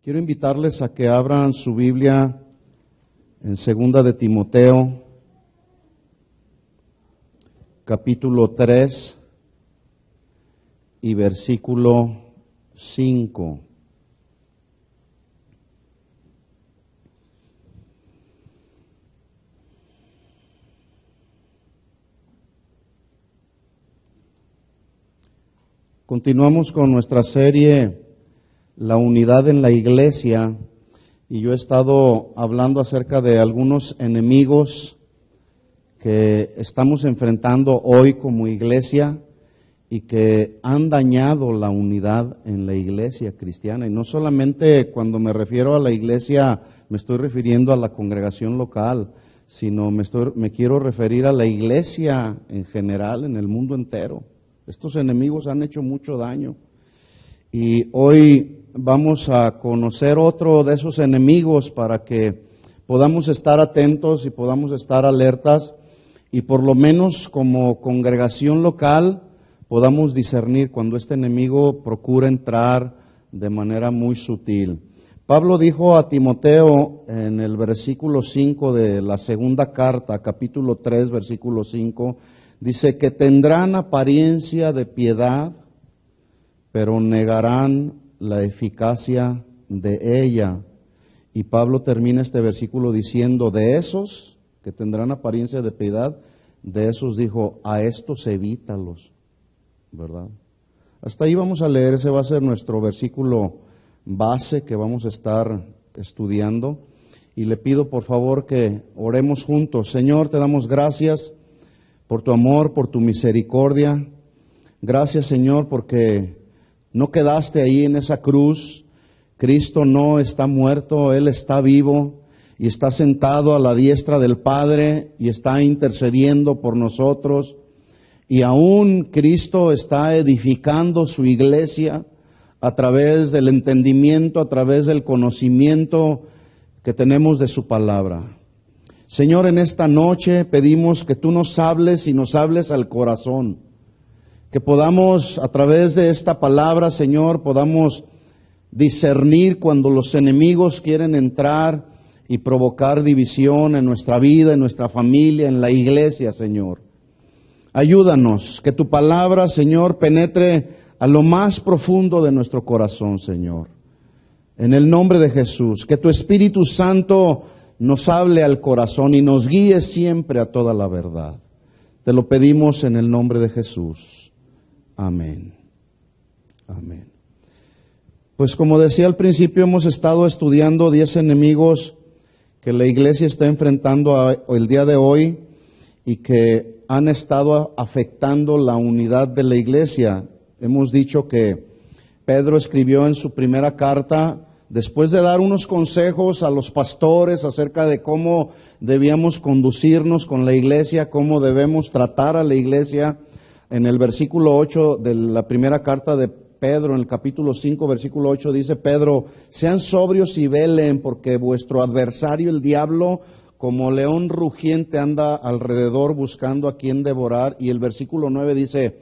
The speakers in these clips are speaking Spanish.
Quiero invitarles a que abran su Biblia en 2 de Timoteo, capítulo 3 y versículo 5. Continuamos con nuestra serie La unidad en la iglesia, y yo he estado hablando acerca de algunos enemigos que estamos enfrentando hoy como iglesia y que han dañado la unidad en la iglesia cristiana. Y no solamente cuando me refiero a la iglesia me estoy refiriendo a la congregación local, sino me quiero referir a la iglesia en general, en el mundo entero. Estos enemigos han hecho mucho daño. Y hoy vamos a conocer otro de esos enemigos para que podamos estar atentos y podamos estar alertas y por lo menos como congregación local podamos discernir cuando este enemigo procura entrar de manera muy sutil. Pablo dijo a Timoteo en el versículo 5 de la segunda carta, capítulo 3, versículo 5, dice que tendrán apariencia de piedad, pero negarán la eficacia de ella. Y Pablo termina este versículo diciendo, de esos que tendrán apariencia de piedad, de esos dijo, a estos evítalos, ¿verdad? Hasta ahí vamos a leer, ese va a ser nuestro versículo base que vamos a estar estudiando. Y le pido por favor que oremos juntos. Señor, te damos gracias por tu amor, por tu misericordia. Gracias, Señor, porque no quedaste ahí en esa cruz. Cristo no está muerto, Él está vivo y está sentado a la diestra del Padre y está intercediendo por nosotros. Y aún Cristo está edificando su iglesia a través del entendimiento, a través del conocimiento que tenemos de su palabra. Señor, en esta noche pedimos que tú nos hables y nos hables al corazón. Que podamos, a través de esta palabra, Señor, podamos discernir cuando los enemigos quieren entrar y provocar división en nuestra vida, en nuestra familia, en la iglesia, Señor. Ayúdanos, que tu palabra, Señor, penetre a lo más profundo de nuestro corazón, Señor. En el nombre de Jesús, que tu Espíritu Santo nos hable al corazón y nos guíe siempre a toda la verdad. Te lo pedimos en el nombre de Jesús. Amén. Amén. Pues como decía al principio, hemos estado estudiando 10 enemigos que la iglesia está enfrentando el día de hoy y que han estado afectando la unidad de la iglesia. Hemos dicho que Pedro escribió en su primera carta, después de dar unos consejos a los pastores acerca de cómo debíamos conducirnos con la iglesia, cómo debemos tratar a la iglesia. En el versículo 8 de la primera carta de Pedro, en el capítulo 5, versículo 8, dice Pedro, sean sobrios y velen, porque vuestro adversario el diablo, como león rugiente, anda alrededor buscando a quien devorar. Y el versículo 9 dice,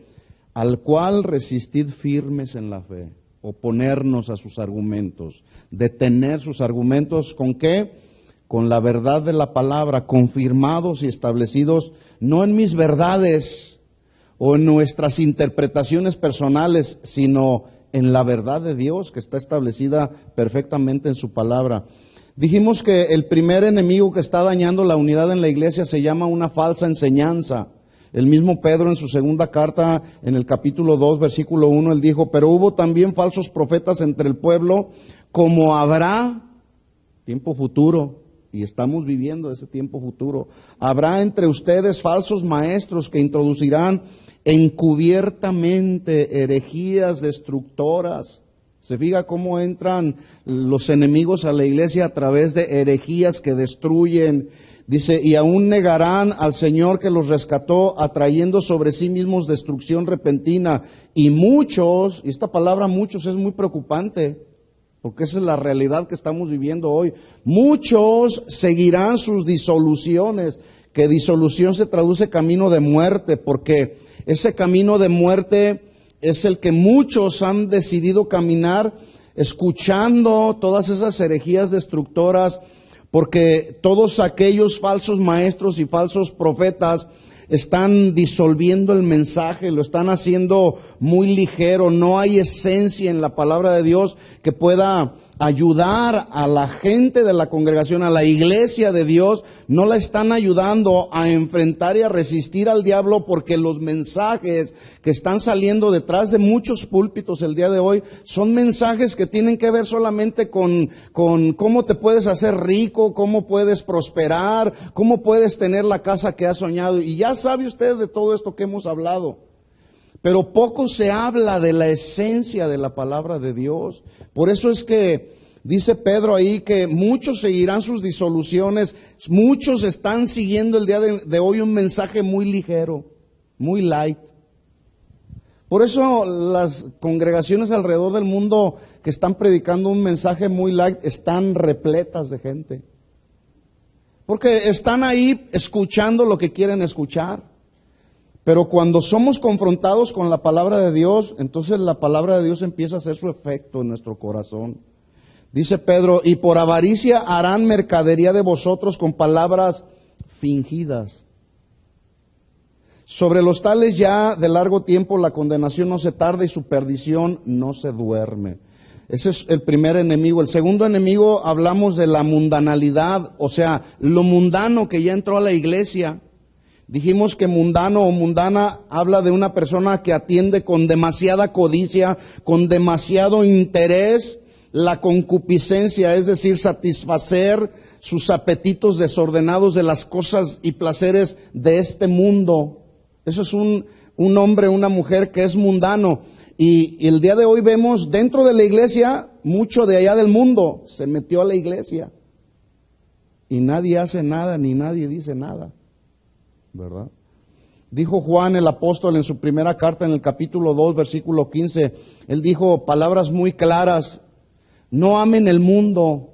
al cual resistid firmes en la fe, oponernos a sus argumentos, detener sus argumentos, ¿con qué? Con la verdad de la palabra, confirmados y establecidos, no en mis verdades, o en nuestras interpretaciones personales, sino en la verdad de Dios que está establecida perfectamente en su palabra. Dijimos que el primer enemigo que está dañando la unidad en la iglesia se llama una falsa enseñanza. El mismo Pedro en su segunda carta, en el capítulo 2, versículo 1, él dijo, pero hubo también falsos profetas entre el pueblo, como habrá, tiempo futuro, y estamos viviendo ese tiempo futuro, habrá entre ustedes falsos maestros que introducirán encubiertamente herejías destructoras. Se fija cómo entran los enemigos a la iglesia a través de herejías que destruyen. Dice, y aún negarán al Señor que los rescató, atrayendo sobre sí mismos destrucción repentina. Y muchos, y esta palabra muchos es muy preocupante, porque esa es la realidad que estamos viviendo hoy. Muchos seguirán sus disoluciones, que disolución se traduce camino de muerte, porque ese camino de muerte es el que muchos han decidido caminar escuchando todas esas herejías destructoras, porque todos aquellos falsos maestros y falsos profetas están disolviendo el mensaje, lo están haciendo muy ligero. No hay esencia en la palabra de Dios que pueda ayudar a la gente de la congregación, a la iglesia de Dios. No la están ayudando a enfrentar y a resistir al diablo, porque los mensajes que están saliendo detrás de muchos púlpitos el día de hoy son mensajes que tienen que ver solamente con cómo te puedes hacer rico, cómo puedes prosperar, cómo puedes tener la casa que has soñado. Y ya sabe usted de todo esto que hemos hablado. Pero poco se habla de la esencia de la palabra de Dios. Por eso es que dice Pedro ahí que muchos seguirán sus disoluciones. Muchos están siguiendo el día de hoy un mensaje muy ligero, muy light. Por eso las congregaciones alrededor del mundo que están predicando un mensaje muy light están repletas de gente. Porque están ahí escuchando lo que quieren escuchar. Pero cuando somos confrontados con la palabra de Dios, entonces la palabra de Dios empieza a hacer su efecto en nuestro corazón. Dice Pedro, y por avaricia harán mercadería de vosotros con palabras fingidas. Sobre los tales ya de largo tiempo la condenación no se tarda y su perdición no se duerme. Ese es el primer enemigo. El segundo enemigo, hablamos de la mundanalidad, o sea, lo mundano que ya entró a la iglesia. Dijimos que mundano o mundana habla de una persona que atiende con demasiada codicia, con demasiado interés, la concupiscencia, es decir, satisfacer sus apetitos desordenados de las cosas y placeres de este mundo. Eso es un hombre, una mujer que es mundano. Y el día de hoy vemos dentro de la iglesia, mucho de allá del mundo se metió a la iglesia. Y nadie hace nada, ni nadie dice nada. ¿Verdad? Dijo Juan el apóstol en su primera carta en el capítulo 2, versículo 15, él dijo palabras muy claras: no amen el mundo,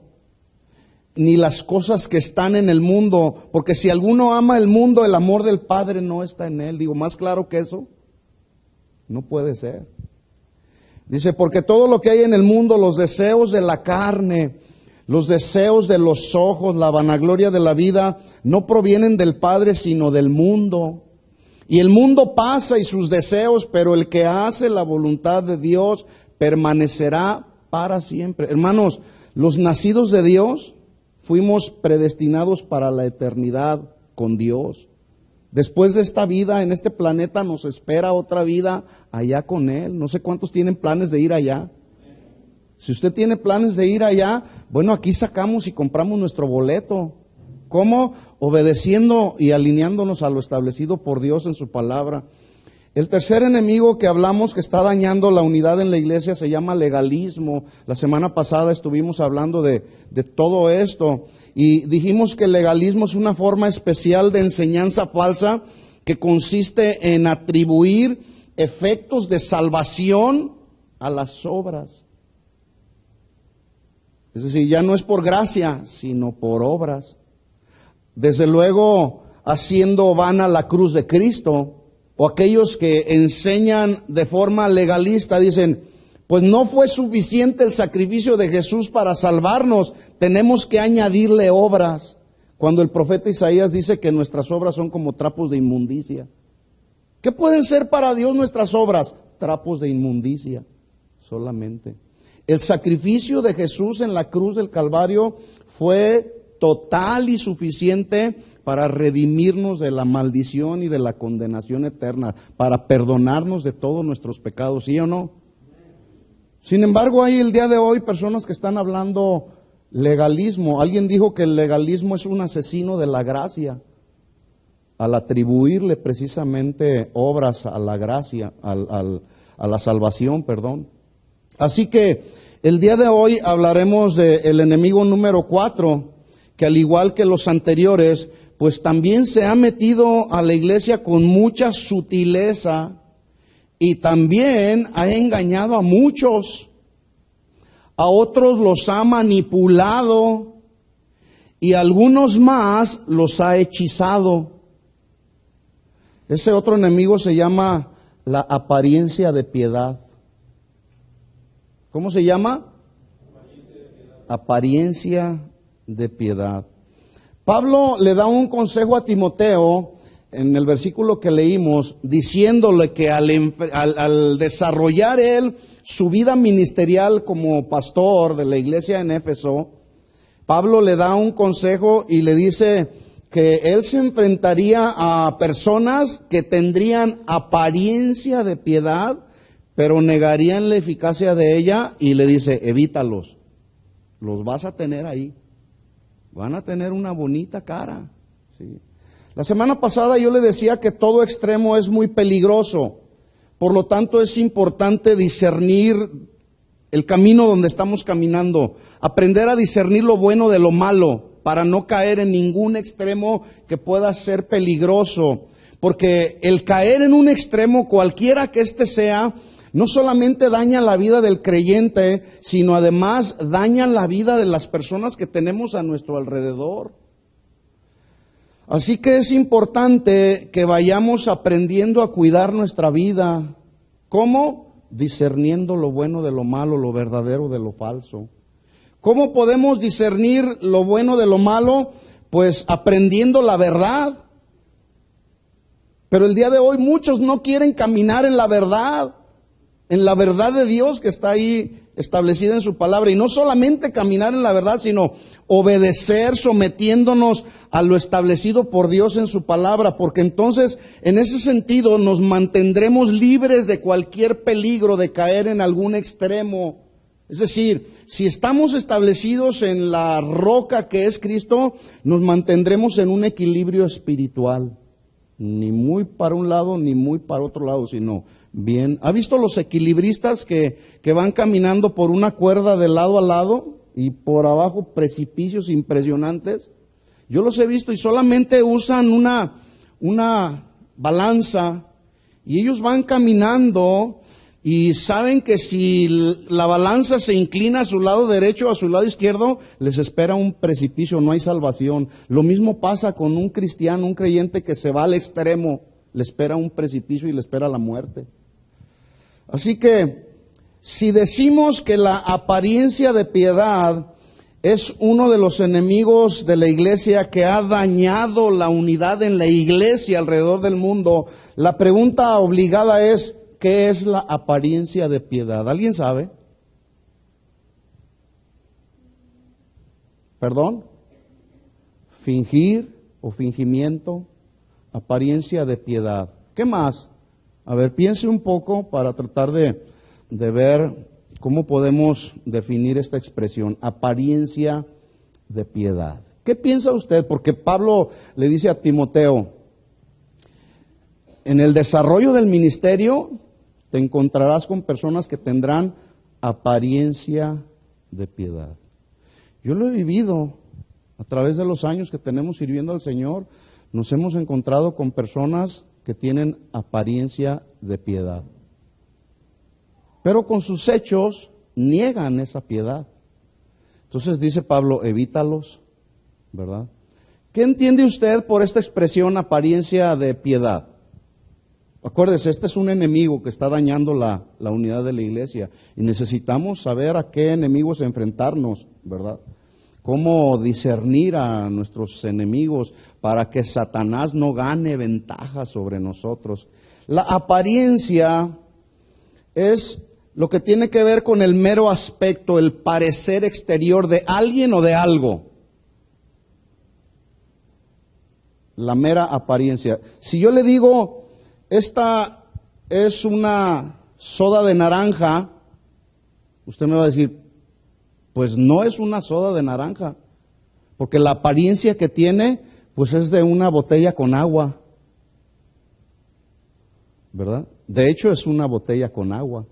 ni las cosas que están en el mundo, porque si alguno ama el mundo, el amor del Padre no está en él. Digo, más claro que eso, no puede ser. Dice, porque todo lo que hay en el mundo, los deseos de la carne, los deseos de los ojos, la vanagloria de la vida, no provienen del Padre, sino del mundo. Y el mundo pasa y sus deseos, pero el que hace la voluntad de Dios permanecerá para siempre. Hermanos, los nacidos de Dios fuimos predestinados para la eternidad con Dios. Después de esta vida en este planeta nos espera otra vida allá con Él. No sé cuántos tienen planes de ir allá. Si usted tiene planes de ir allá, bueno, aquí sacamos y compramos nuestro boleto. ¿Cómo? Obedeciendo y alineándonos a lo establecido por Dios en su palabra. El tercer enemigo que hablamos que está dañando la unidad en la iglesia se llama legalismo. La semana pasada estuvimos hablando de todo esto y dijimos que el legalismo es una forma especial de enseñanza falsa que consiste en atribuir efectos de salvación a las obras. Es decir, ya no es por gracia, sino por obras. Desde luego, haciendo vana la cruz de Cristo, o aquellos que enseñan de forma legalista, dicen, pues no fue suficiente el sacrificio de Jesús para salvarnos, tenemos que añadirle obras. Cuando el profeta Isaías dice que nuestras obras son como trapos de inmundicia. ¿Qué pueden ser para Dios nuestras obras? Trapos de inmundicia, solamente. El sacrificio de Jesús en la cruz del Calvario fue total y suficiente para redimirnos de la maldición y de la condenación eterna, para perdonarnos de todos nuestros pecados, ¿sí o no? Sin embargo, hay el día de hoy personas que están hablando legalismo. Alguien dijo que el legalismo es un asesino de la gracia, al atribuirle precisamente obras a la gracia, a la salvación, perdón. Así que el día de hoy hablaremos del enemigo número 4, que al igual que los anteriores, pues también se ha metido a la iglesia con mucha sutileza y también ha engañado a muchos. A otros los ha manipulado y a algunos más los ha hechizado. Ese otro enemigo se llama la apariencia de piedad. ¿Cómo se llama? apariencia de piedad. Pablo le da un consejo a Timoteo en el versículo que leímos, diciéndole que al desarrollar él su vida ministerial como pastor de la iglesia en Éfeso, Pablo le da un consejo y le dice que él se enfrentaría a personas que tendrían apariencia de piedad, pero negarían la eficacia de ella, y le dice, evítalos, los vas a tener ahí, van a tener una bonita cara, ¿sí? La semana pasada yo le decía que todo extremo es muy peligroso, por lo tanto es importante discernir el camino donde estamos caminando, aprender a discernir lo bueno de lo malo, para no caer en ningún extremo que pueda ser peligroso, porque el caer en un extremo, cualquiera que éste sea, no solamente daña la vida del creyente, sino además daña la vida de las personas que tenemos a nuestro alrededor. Así que es importante que vayamos aprendiendo a cuidar nuestra vida. ¿Cómo? Discerniendo lo bueno de lo malo, lo verdadero de lo falso. ¿Cómo podemos discernir lo bueno de lo malo? Pues aprendiendo la verdad. Pero el día de hoy muchos no quieren caminar en la verdad de Dios que está ahí establecida en su palabra. Y no solamente caminar en la verdad, sino obedecer, sometiéndonos a lo establecido por Dios en su palabra. Porque entonces, en ese sentido, nos mantendremos libres de cualquier peligro de caer en algún extremo. Es decir, si estamos establecidos en la roca que es Cristo, nos mantendremos en un equilibrio espiritual. Ni muy para un lado, ni muy para otro lado, sino bien. ¿Ha visto los equilibristas que van caminando por una cuerda de lado a lado y por abajo precipicios impresionantes? Yo los he visto y solamente usan una balanza y ellos van caminando y saben que si la balanza se inclina a su lado derecho o a su lado izquierdo, les espera un precipicio, no hay salvación. Lo mismo pasa con un cristiano, un creyente que se va al extremo, le espera un precipicio y le espera la muerte. Así que, si decimos que la apariencia de piedad es uno de los enemigos de la iglesia que ha dañado la unidad en la iglesia alrededor del mundo, la pregunta obligada es, ¿qué es la apariencia de piedad? ¿Alguien sabe? ¿Perdón? Fingir o fingimiento, apariencia de piedad. ¿Qué más? A ver, piense un poco para tratar de ver cómo podemos definir esta expresión, apariencia de piedad. ¿Qué piensa usted? Porque Pablo le dice a Timoteo, en el desarrollo del ministerio te encontrarás con personas que tendrán apariencia de piedad. Yo lo he vivido a través de los años que tenemos sirviendo al Señor. Nos hemos encontrado con personas que tienen apariencia de piedad, pero con sus hechos niegan esa piedad. Entonces dice Pablo, evítalos, ¿verdad? ¿Qué entiende usted por esta expresión apariencia de piedad? Acuérdese, este es un enemigo que está dañando la unidad de la iglesia y necesitamos saber a qué enemigos enfrentarnos, ¿verdad? Cómo discernir a nuestros enemigos para que Satanás no gane ventaja sobre nosotros. La apariencia es lo que tiene que ver con el mero aspecto, el parecer exterior de alguien o de algo. La mera apariencia. Si yo le digo, esta es una soda de naranja, usted me va a decir, pues no es una soda de naranja, porque la apariencia que tiene, pues es de una botella con agua, ¿verdad? De hecho es una botella con agua.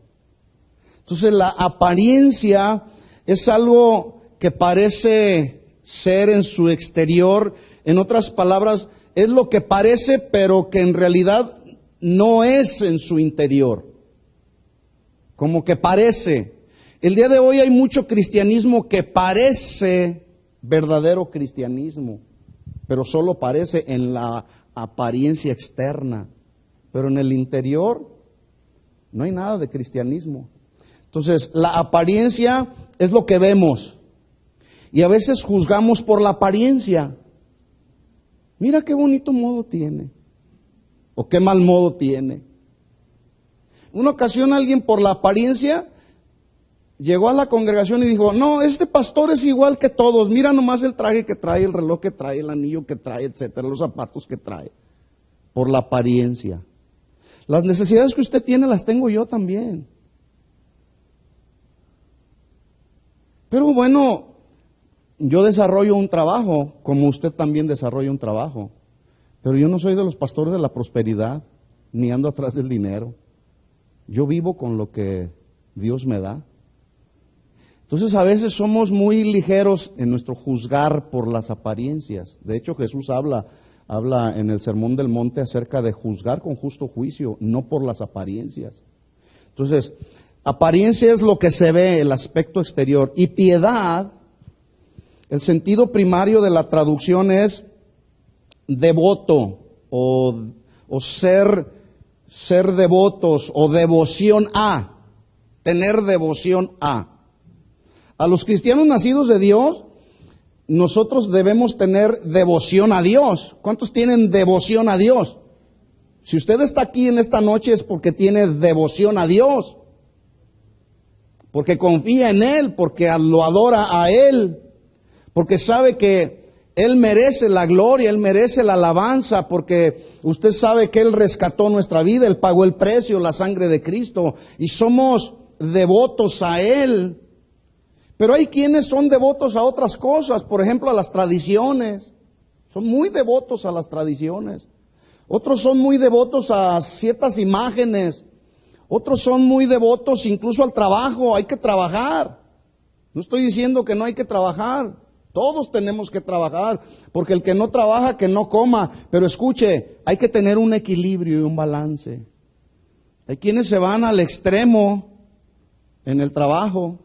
Entonces la apariencia es algo que parece ser en su exterior, en otras palabras, es lo que parece, pero que en realidad no es en su interior, como que parece. El día de hoy hay mucho cristianismo que parece verdadero cristianismo, pero solo parece en la apariencia externa, pero en el interior no hay nada de cristianismo. Entonces, la apariencia es lo que vemos, Y a veces juzgamos por la apariencia. Mira qué bonito modo tiene. O qué mal modo tiene. Una ocasión alguien por la apariencia llegó a la congregación y dijo, no, este pastor es igual que todos. Mira nomás el traje que trae, el reloj que trae, el anillo que trae, etcétera, los zapatos que trae. Por la apariencia. Las necesidades que usted tiene las tengo yo también. Pero bueno, yo desarrollo un trabajo, como usted también desarrolla un trabajo. Pero yo no soy de los pastores de la prosperidad, ni ando atrás del dinero. Yo vivo con lo que Dios me da. Entonces a veces somos muy ligeros en nuestro juzgar por las apariencias. De hecho Jesús habla en el Sermón del Monte acerca de juzgar con justo juicio, no por las apariencias. Entonces, apariencia es lo que se ve, el aspecto exterior. Y piedad, el sentido primario de la traducción es devoto o ser devotos o devoción a, tener devoción a. A los cristianos nacidos de Dios, nosotros debemos tener devoción a Dios. ¿Cuántos tienen devoción a Dios? Si usted está aquí en esta noche es porque tiene devoción a Dios, porque confía en Él, porque lo adora a Él, porque sabe que Él merece la gloria, Él merece la alabanza, porque usted sabe que Él rescató nuestra vida, Él pagó el precio, la sangre de Cristo, y somos devotos a Él. Pero hay quienes son devotos a otras cosas, por ejemplo a las tradiciones, son muy devotos a las tradiciones. Otros son muy devotos a ciertas imágenes, otros son muy devotos incluso al trabajo, hay que trabajar. No estoy diciendo que no hay que trabajar, todos tenemos que trabajar, porque el que no trabaja que no coma, pero escuche, hay que tener un equilibrio y un balance. Hay quienes se van al extremo en el trabajo.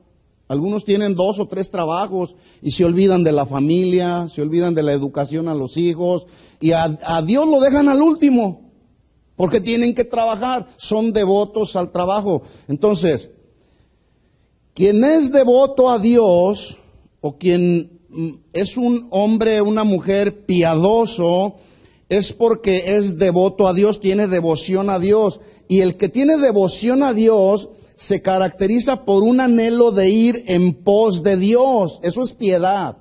Algunos tienen 2 o 3 trabajos y se olvidan de la familia, se olvidan de la educación a los hijos y a Dios lo dejan al último porque tienen que trabajar, son devotos al trabajo. Entonces, quien es devoto a Dios o quien es un hombre, una mujer piadoso, es porque es devoto a Dios, tiene devoción a Dios. Y el que tiene devoción a Dios se caracteriza por un anhelo de ir en pos de Dios. Eso es piedad.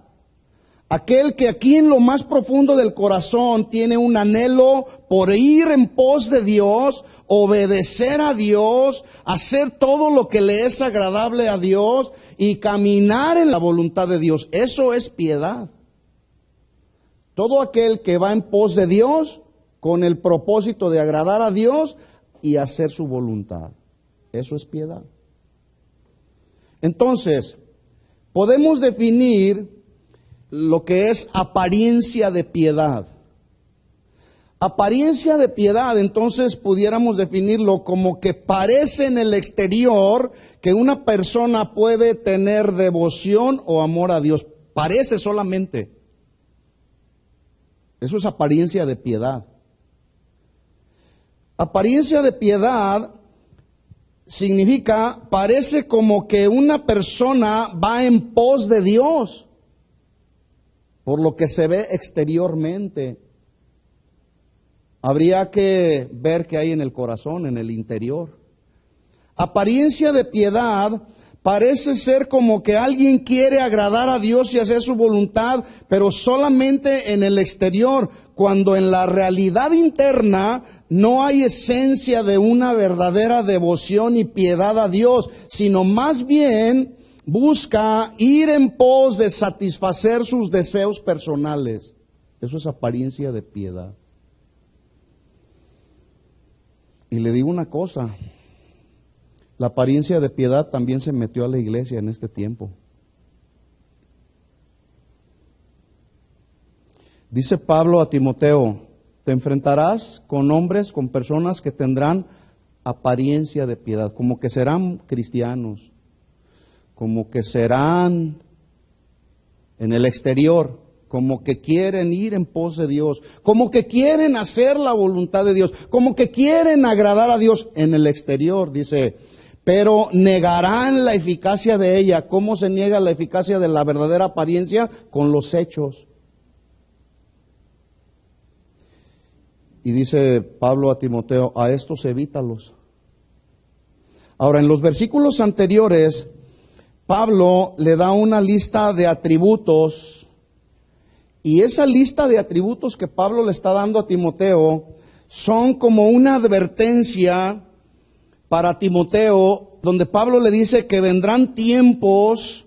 Aquel que aquí en lo más profundo del corazón tiene un anhelo por ir en pos de Dios, obedecer a Dios, hacer todo lo que le es agradable a Dios y caminar en la voluntad de Dios. Eso es piedad. Todo aquel que va en pos de Dios con el propósito de agradar a Dios y hacer su voluntad. Eso es piedad. Entonces, podemos definir lo que es apariencia de piedad. Apariencia de piedad, entonces pudiéramos definirlo como que parece en el exterior que una persona puede tener devoción o amor a Dios. Parece solamente. Eso es apariencia de piedad. Apariencia de piedad significa, parece como que una persona va en pos de Dios, por lo que se ve exteriormente. Habría que ver qué hay en el corazón, en el interior. Apariencia de piedad parece ser como que alguien quiere agradar a Dios y hacer su voluntad, pero solamente en el exterior, cuando en la realidad interna no hay esencia de una verdadera devoción y piedad a Dios, sino más bien busca ir en pos de satisfacer sus deseos personales. Eso es apariencia de piedad. Y le digo una cosa, la apariencia de piedad también se metió a la iglesia en este tiempo. Dice Pablo a Timoteo, te enfrentarás con hombres, con personas que tendrán apariencia de piedad, como que serán cristianos, como que serán en el exterior, como que quieren ir en pos de Dios, como que quieren hacer la voluntad de Dios, como que quieren agradar a Dios en el exterior, dice, pero negarán la eficacia de ella. ¿Cómo se niega la eficacia de la verdadera apariencia? Con los hechos. Y dice Pablo a Timoteo, a estos evítalos. Ahora, en los versículos anteriores, Pablo le da una lista de atributos, y esa lista de atributos que Pablo le está dando a Timoteo son como una advertencia para Timoteo, donde Pablo le dice que vendrán tiempos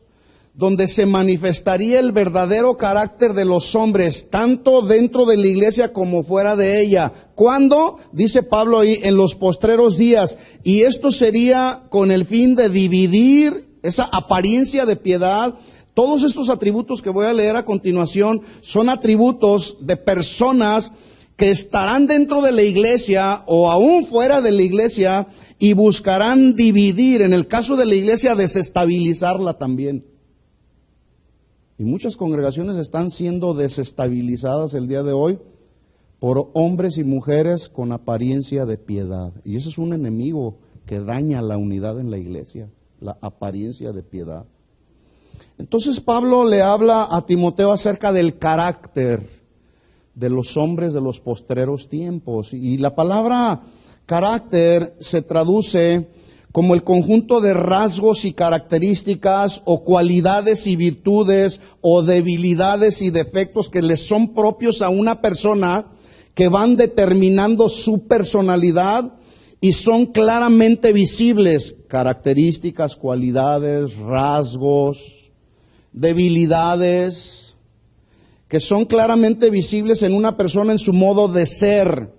donde se manifestaría el verdadero carácter de los hombres, tanto dentro de la iglesia como fuera de ella. ¿Cuándo? Dice Pablo ahí, en los postreros días. Y esto sería con el fin de dividir esa apariencia de piedad. Todos estos atributos que voy a leer a continuación son atributos de personas que estarán dentro de la iglesia o aún fuera de la iglesia y buscarán dividir, en el caso de la iglesia, desestabilizarla también. Y muchas congregaciones están siendo desestabilizadas el día de hoy por hombres y mujeres con apariencia de piedad. Y ese es un enemigo que daña la unidad en la iglesia, la apariencia de piedad. Entonces Pablo le habla a Timoteo acerca del carácter de los hombres de los postreros tiempos. Y la palabra carácter se traduce como el conjunto de rasgos y características o cualidades y virtudes o debilidades y defectos que les son propios a una persona, que van determinando su personalidad y son claramente visibles. Características, cualidades, rasgos, debilidades, que son claramente visibles en una persona en su modo de ser.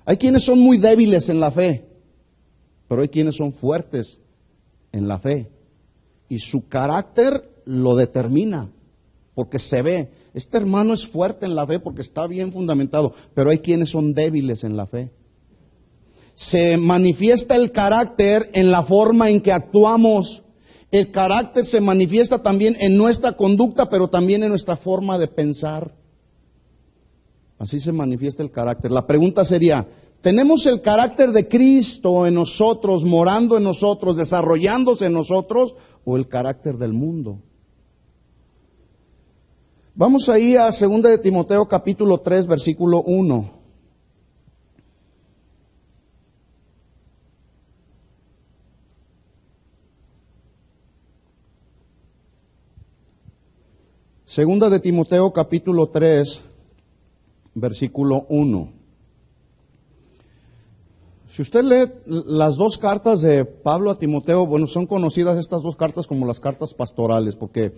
Hay quienes son muy débiles en la fe, pero hay quienes son fuertes en la fe. Y su carácter lo determina, porque se ve. Este hermano es fuerte en la fe porque está bien fundamentado, pero hay quienes son débiles en la fe. Se manifiesta el carácter en la forma en que actuamos. El carácter se manifiesta también en nuestra conducta, pero también en nuestra forma de pensar. Así se manifiesta el carácter. La pregunta sería, ¿tenemos el carácter de Cristo en nosotros, morando en nosotros, desarrollándose en nosotros, o el carácter del mundo? Vamos ahí a 2 de Timoteo capítulo 3, versículo 1. Segunda de Timoteo capítulo 3, versículo 1. Si usted lee las dos cartas de Pablo a Timoteo, bueno, son conocidas estas dos cartas como las cartas pastorales, porque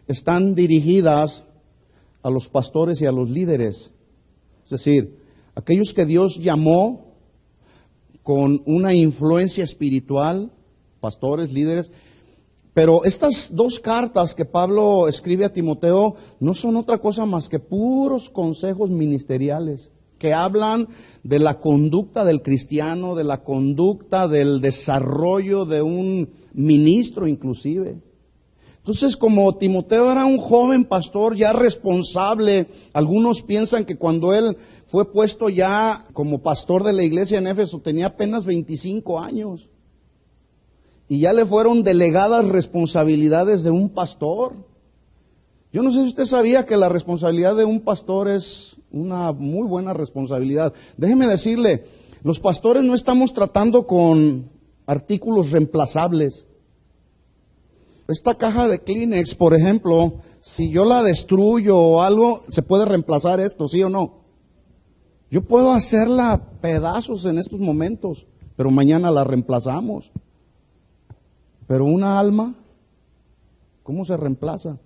están dirigidas a los pastores y a los líderes. Es decir, aquellos que Dios llamó con una influencia espiritual, pastores, líderes. Pero estas dos cartas que Pablo escribe a Timoteo no son otra cosa más que puros consejos ministeriales que hablan de la conducta del cristiano, de la conducta del desarrollo de un ministro inclusive. Entonces, como Timoteo era un joven pastor ya responsable, algunos piensan que cuando él fue puesto ya como pastor de la iglesia en Éfeso tenía apenas 25 años. Y ya le fueron delegadas responsabilidades de un pastor. Yo no sé si usted sabía que la responsabilidad de un pastor es una muy buena responsabilidad. Déjeme decirle, los pastores no estamos tratando con artículos reemplazables. Esta caja de Kleenex, por ejemplo, si yo la destruyo o algo, ¿se puede reemplazar esto, sí o no? Yo puedo hacerla pedazos en estos momentos, pero mañana la reemplazamos. Pero una alma, ¿cómo se reemplaza?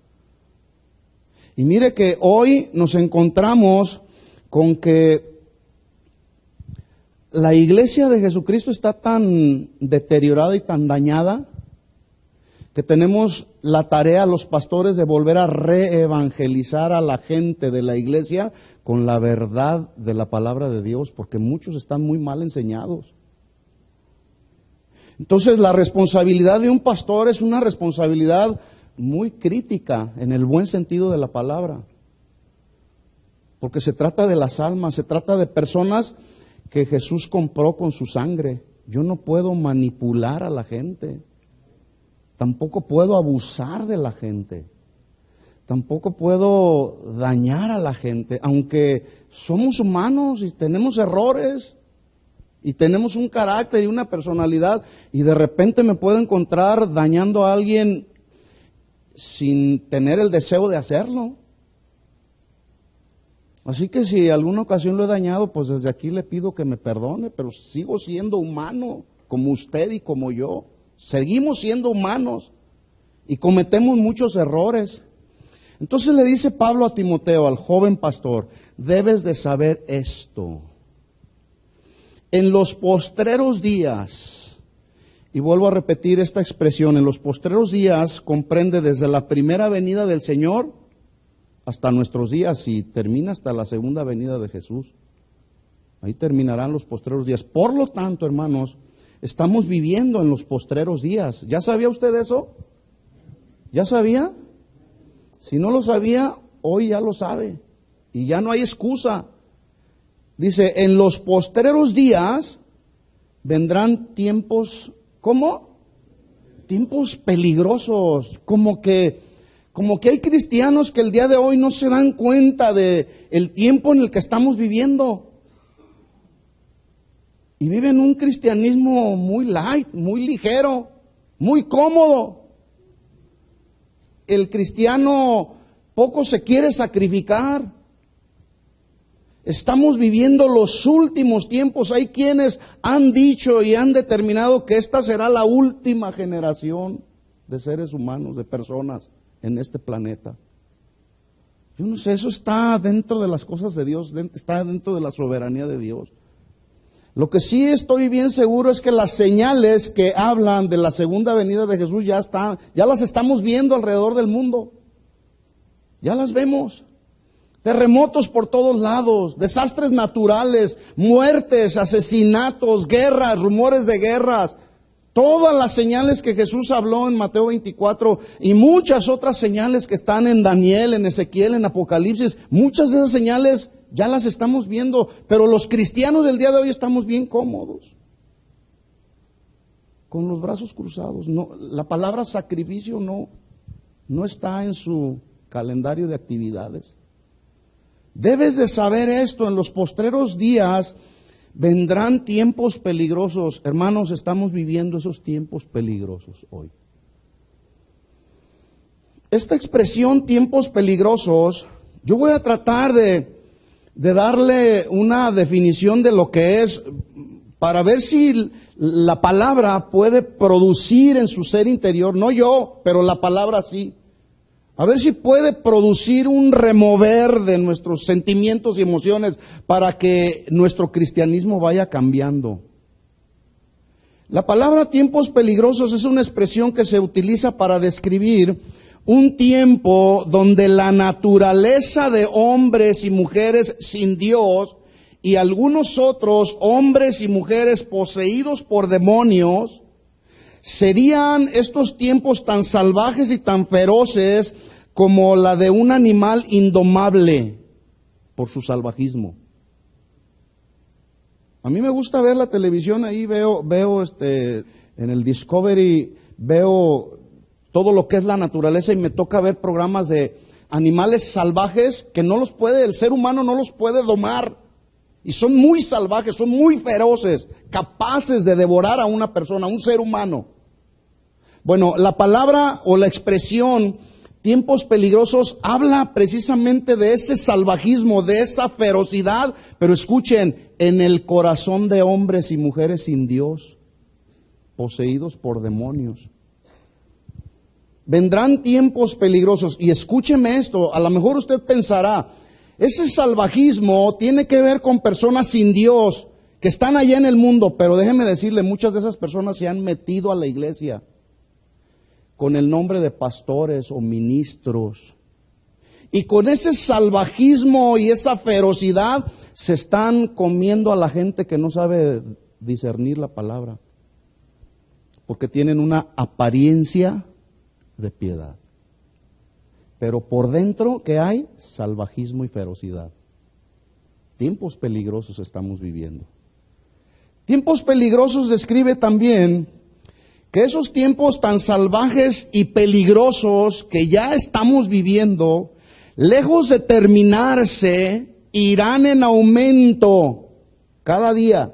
Y mire que hoy nos encontramos con que la iglesia de Jesucristo está tan deteriorada y tan dañada que tenemos la tarea, los pastores, de volver a reevangelizar a la gente de la iglesia con la verdad de la palabra de Dios, porque muchos están muy mal enseñados. Entonces, la responsabilidad de un pastor es una responsabilidad muy crítica en el buen sentido de la palabra, porque se trata de las almas, se trata de personas que Jesús compró con su sangre. yo no puedo manipular a la gente, tampoco puedo abusar de la gente, tampoco puedo dañar a la gente, aunque somos humanos y tenemos errores y tenemos un carácter y una personalidad, y de repente me puedo encontrar dañando a alguien sin tener el deseo de hacerlo. Así que si alguna ocasión lo he dañado, pues desde aquí le pido que me perdone, pero sigo siendo humano, como usted y como yo. Seguimos siendo humanos y cometemos muchos errores. Entonces le dice Pablo a Timoteo, al joven pastor, debes de saber esto. En los postreros días, y vuelvo a repetir esta expresión, en los postreros días comprende desde la primera venida del Señor hasta nuestros días y termina hasta la segunda venida de Jesús. Ahí terminarán los postreros días. Por lo tanto, hermanos, estamos viviendo en los postreros días. ¿Ya sabía usted eso? ¿Ya sabía? Si no lo sabía, hoy ya lo sabe. Y ya no hay excusa. Dice, en los postreros días vendrán tiempos, ¿cómo? Tiempos peligrosos, como que hay cristianos que el día de hoy no se dan cuenta de el tiempo en el que estamos viviendo. Y viven un cristianismo muy light, muy ligero, muy cómodo. El cristiano poco se quiere sacrificar. Estamos viviendo los últimos tiempos. Hay quienes han dicho y han determinado que esta será la última generación de seres humanos, de personas en este planeta. Yo no sé, eso está dentro de las cosas de Dios, está dentro de la soberanía de Dios. Lo que sí estoy bien seguro es que las señales que hablan de la segunda venida de Jesús ya las estamos viendo alrededor del mundo. Ya las vemos. Terremotos por todos lados, desastres naturales, muertes, asesinatos, guerras, rumores de guerras. Todas las señales que Jesús habló en Mateo 24 y muchas otras señales que están en Daniel, en Ezequiel, en Apocalipsis, muchas de esas señales ya las estamos viendo, pero los cristianos del día de hoy estamos bien cómodos, con los brazos cruzados. No, la palabra sacrificio no está en su calendario de actividades. Debes de saber esto, en los postreros días vendrán tiempos peligrosos. Hermanos, estamos viviendo esos tiempos peligrosos hoy. Esta expresión tiempos peligrosos, yo voy a tratar de darle una definición de lo que es, para ver si la palabra puede producir en su ser interior, no yo, pero la palabra sí. A ver si puede producir un remover de nuestros sentimientos y emociones para que nuestro cristianismo vaya cambiando. La palabra tiempos peligrosos es una expresión que se utiliza para describir un tiempo donde la naturaleza de hombres y mujeres sin Dios y algunos otros hombres y mujeres poseídos por demonios, serían estos tiempos tan salvajes y tan feroces como la de un animal indomable por su salvajismo. A mí me gusta ver la televisión, ahí veo en el Discovery, veo todo lo que es la naturaleza y me toca ver programas de animales salvajes que el ser humano no los puede domar. Y son muy salvajes, son muy feroces, capaces de devorar a una persona, a un ser humano. Bueno, la palabra o la expresión tiempos peligrosos habla precisamente de ese salvajismo, de esa ferocidad, pero escuchen, en el corazón de hombres y mujeres sin Dios, poseídos por demonios. Vendrán tiempos peligrosos, y escúcheme esto, a lo mejor usted pensará, ese salvajismo tiene que ver con personas sin Dios, que están allá en el mundo, pero déjeme decirle, muchas de esas personas se han metido a la iglesia con el nombre de pastores o ministros. Y con ese salvajismo y esa ferocidad se están comiendo a la gente que no sabe discernir la palabra. Porque tienen una apariencia de piedad. Pero por dentro, ¿qué hay? Salvajismo y ferocidad. Tiempos peligrosos estamos viviendo. Tiempos peligrosos describe también que esos tiempos tan salvajes y peligrosos que ya estamos viviendo, lejos de terminarse, irán en aumento cada día.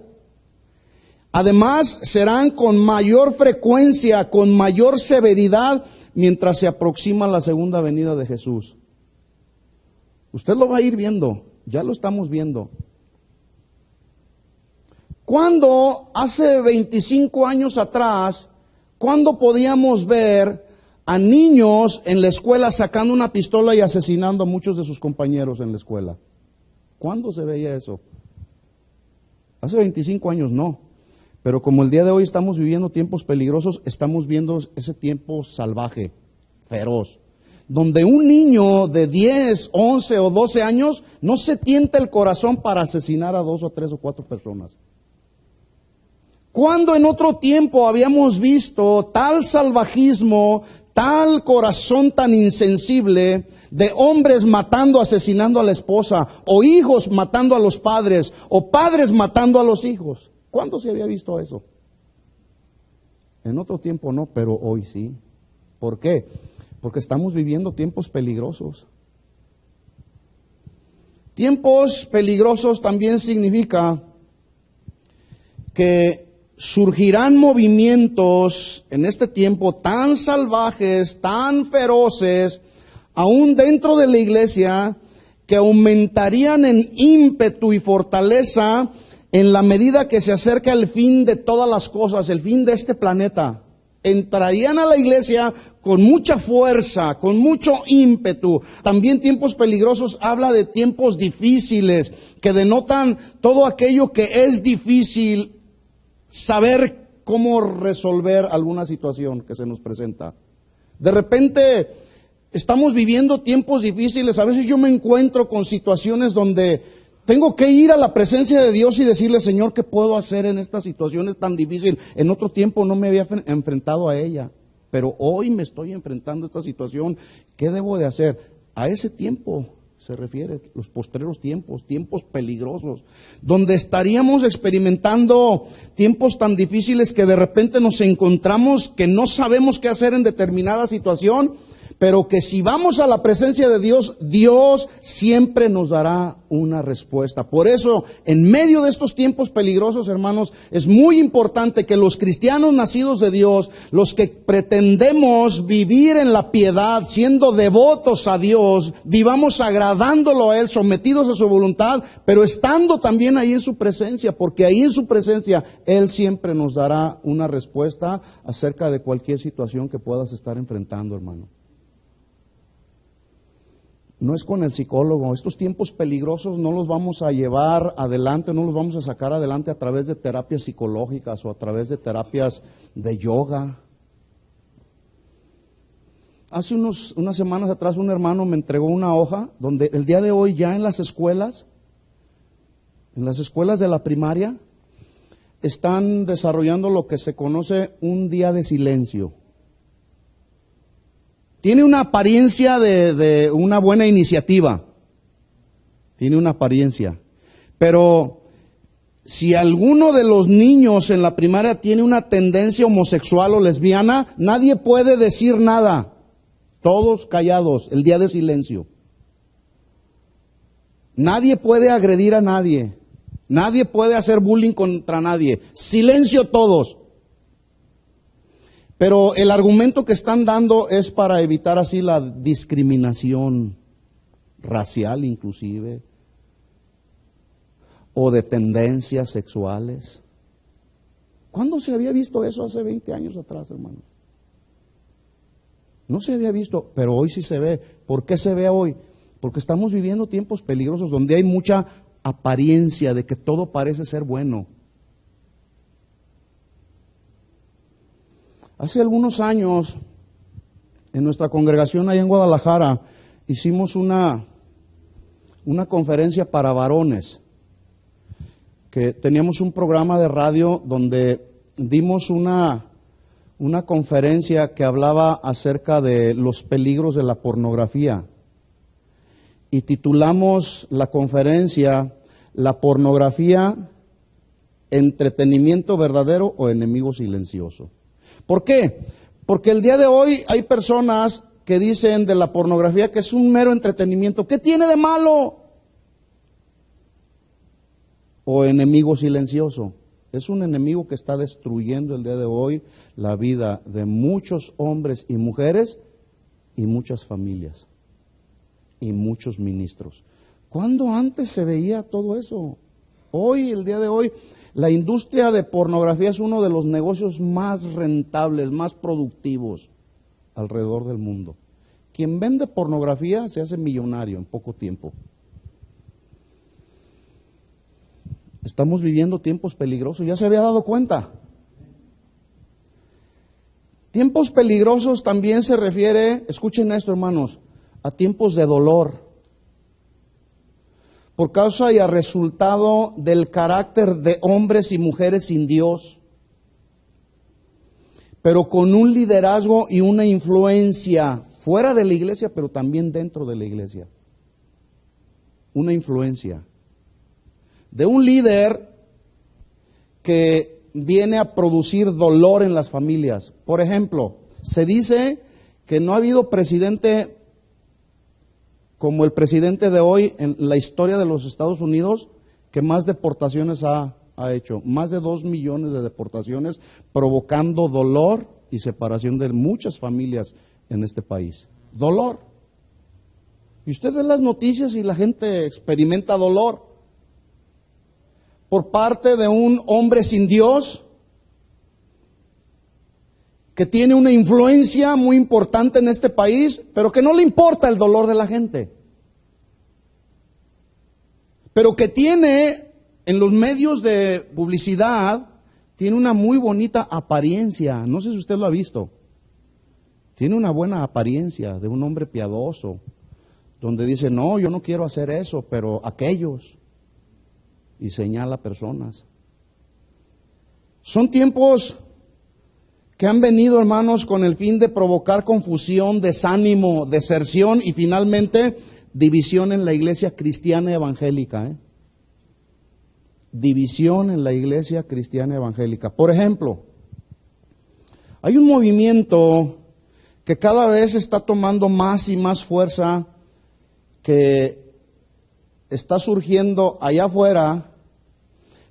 Además, serán con mayor frecuencia, con mayor severidad, mientras se aproxima la segunda venida de Jesús. Usted lo va a ir viendo, ya lo estamos viendo. Cuando hace 25 años atrás, ¿cuándo podíamos ver a niños en la escuela sacando una pistola y asesinando a muchos de sus compañeros en la escuela? ¿Cuándo se veía eso? Hace 25 años no. Pero como el día de hoy estamos viviendo tiempos peligrosos, estamos viendo ese tiempo salvaje, feroz, donde un niño de 10, 11 o 12 años no se tienta el corazón para asesinar a 2 o 3 o 4 personas. Cuando en otro tiempo habíamos visto tal salvajismo, tal corazón tan insensible de hombres matando, asesinando a la esposa, o hijos matando a los padres, o padres matando a los hijos. ¿Cuándo se había visto eso? En otro tiempo no, pero hoy sí. ¿Por qué? Porque estamos viviendo tiempos peligrosos. Tiempos peligrosos también significa que surgirán movimientos en este tiempo tan salvajes, tan feroces, aún dentro de la iglesia, que aumentarían en ímpetu y fortaleza en la medida que se acerca el fin de todas las cosas, el fin de este planeta. Entrarían a la iglesia con mucha fuerza, con mucho ímpetu. También tiempos peligrosos habla de tiempos difíciles, que denotan todo aquello que es difícil saber cómo resolver alguna situación que se nos presenta. De repente estamos viviendo tiempos difíciles. A veces yo me encuentro con situaciones donde tengo que ir a la presencia de Dios y decirle: Señor, ¿qué puedo hacer en estas situaciones tan difíciles? En otro tiempo no me había enfrentado a ella, pero hoy me estoy enfrentando a esta situación. ¿Qué debo de hacer? A ese tiempo se refiere, los postreros tiempos, tiempos peligrosos, donde estaríamos experimentando tiempos tan difíciles que de repente nos encontramos que no sabemos qué hacer en determinada situación, pero que si vamos a la presencia de Dios, Dios siempre nos dará una respuesta. Por eso, en medio de estos tiempos peligrosos, hermanos, es muy importante que los cristianos nacidos de Dios, los que pretendemos vivir en la piedad, siendo devotos a Dios, vivamos agradándolo a Él, sometidos a su voluntad, pero estando también ahí en su presencia, porque ahí en su presencia Él siempre nos dará una respuesta acerca de cualquier situación que puedas estar enfrentando, hermano. No es con el psicólogo. Estos tiempos peligrosos no los vamos a llevar adelante, no los vamos a sacar adelante a través de terapias psicológicas o a través de terapias de yoga. Hace unas semanas atrás un hermano me entregó una hoja donde el día de hoy ya en las escuelas de la primaria, están desarrollando lo que se conoce un día de silencio. Tiene una apariencia de una buena iniciativa, tiene una apariencia, pero si alguno de los niños en la primaria tiene una tendencia homosexual o lesbiana, nadie puede decir nada, todos callados, el día de silencio. Nadie puede agredir a nadie, nadie puede hacer bullying contra nadie, silencio todos. Pero el argumento que están dando es para evitar así la discriminación racial inclusive, o de tendencias sexuales. ¿Cuándo se había visto eso hace 20 años atrás, hermanos? No se había visto, pero hoy sí se ve. ¿Por qué se ve hoy? Porque estamos viviendo tiempos peligrosos donde hay mucha apariencia de que todo parece ser bueno. Hace algunos años, en nuestra congregación allá en Guadalajara, hicimos una conferencia para varones, que teníamos un programa de radio donde dimos una conferencia que hablaba acerca de los peligros de la pornografía. Y titulamos la conferencia: La pornografía entretenimiento verdadero o enemigo silencioso. ¿Por qué? Porque el día de hoy hay personas que dicen de la pornografía que es un mero entretenimiento. ¿Qué tiene de malo? O enemigo silencioso. Es un enemigo que está destruyendo el día de hoy la vida de muchos hombres y mujeres y muchas familias y muchos ministros. ¿Cuándo antes se veía todo eso? Hoy, el día de hoy, la industria de pornografía es uno de los negocios más rentables, más productivos alrededor del mundo. Quien vende pornografía se hace millonario en poco tiempo. Estamos viviendo tiempos peligrosos, ya se había dado cuenta. Tiempos peligrosos también se refiere, escuchen esto hermanos, a tiempos de dolor. Por causa y a resultado del carácter de hombres y mujeres sin Dios, pero con un liderazgo y una influencia fuera de la iglesia, pero también dentro de la iglesia. Una influencia de un líder que viene a producir dolor en las familias. Por ejemplo, se dice que no ha habido presidente como el presidente de hoy en la historia de los Estados Unidos que más deportaciones ha hecho. Más de 2 millones de deportaciones, provocando dolor y separación de muchas familias en este país. Dolor. Y usted ve las noticias y la gente experimenta dolor por parte de un hombre sin Dios que tiene una influencia muy importante en este país, pero que no le importa el dolor de la gente, pero que tiene en los medios de publicidad, tiene una muy bonita apariencia. No sé si usted lo ha visto. Tiene una buena apariencia de un hombre piadoso, donde dice, no, yo no quiero hacer eso, pero aquellos, y señala personas. Son tiempos que han venido, hermanos, con el fin de provocar confusión, desánimo, deserción y finalmente división en la iglesia cristiana evangélica. División en la iglesia cristiana evangélica. Por ejemplo, hay un movimiento que cada vez está tomando más y más fuerza, que está surgiendo allá afuera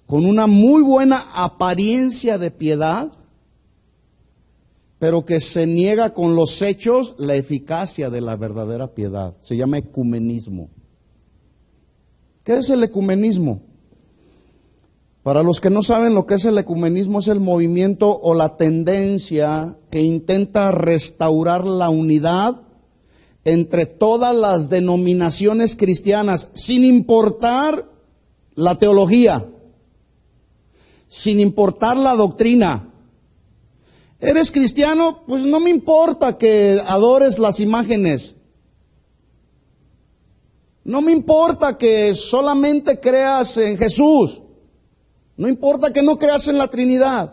con una muy buena apariencia de piedad, pero que se niega con los hechos la eficacia de la verdadera piedad. Se llama ecumenismo. ¿Qué es el ecumenismo? Para los que no saben lo que es el ecumenismo, es el movimiento o la tendencia que intenta restaurar la unidad entre todas las denominaciones cristianas, sin importar la teología, sin importar la doctrina. ¿Eres cristiano? Pues no me importa que adores las imágenes. No me importa que solamente creas en Jesús. No importa que no creas en la Trinidad.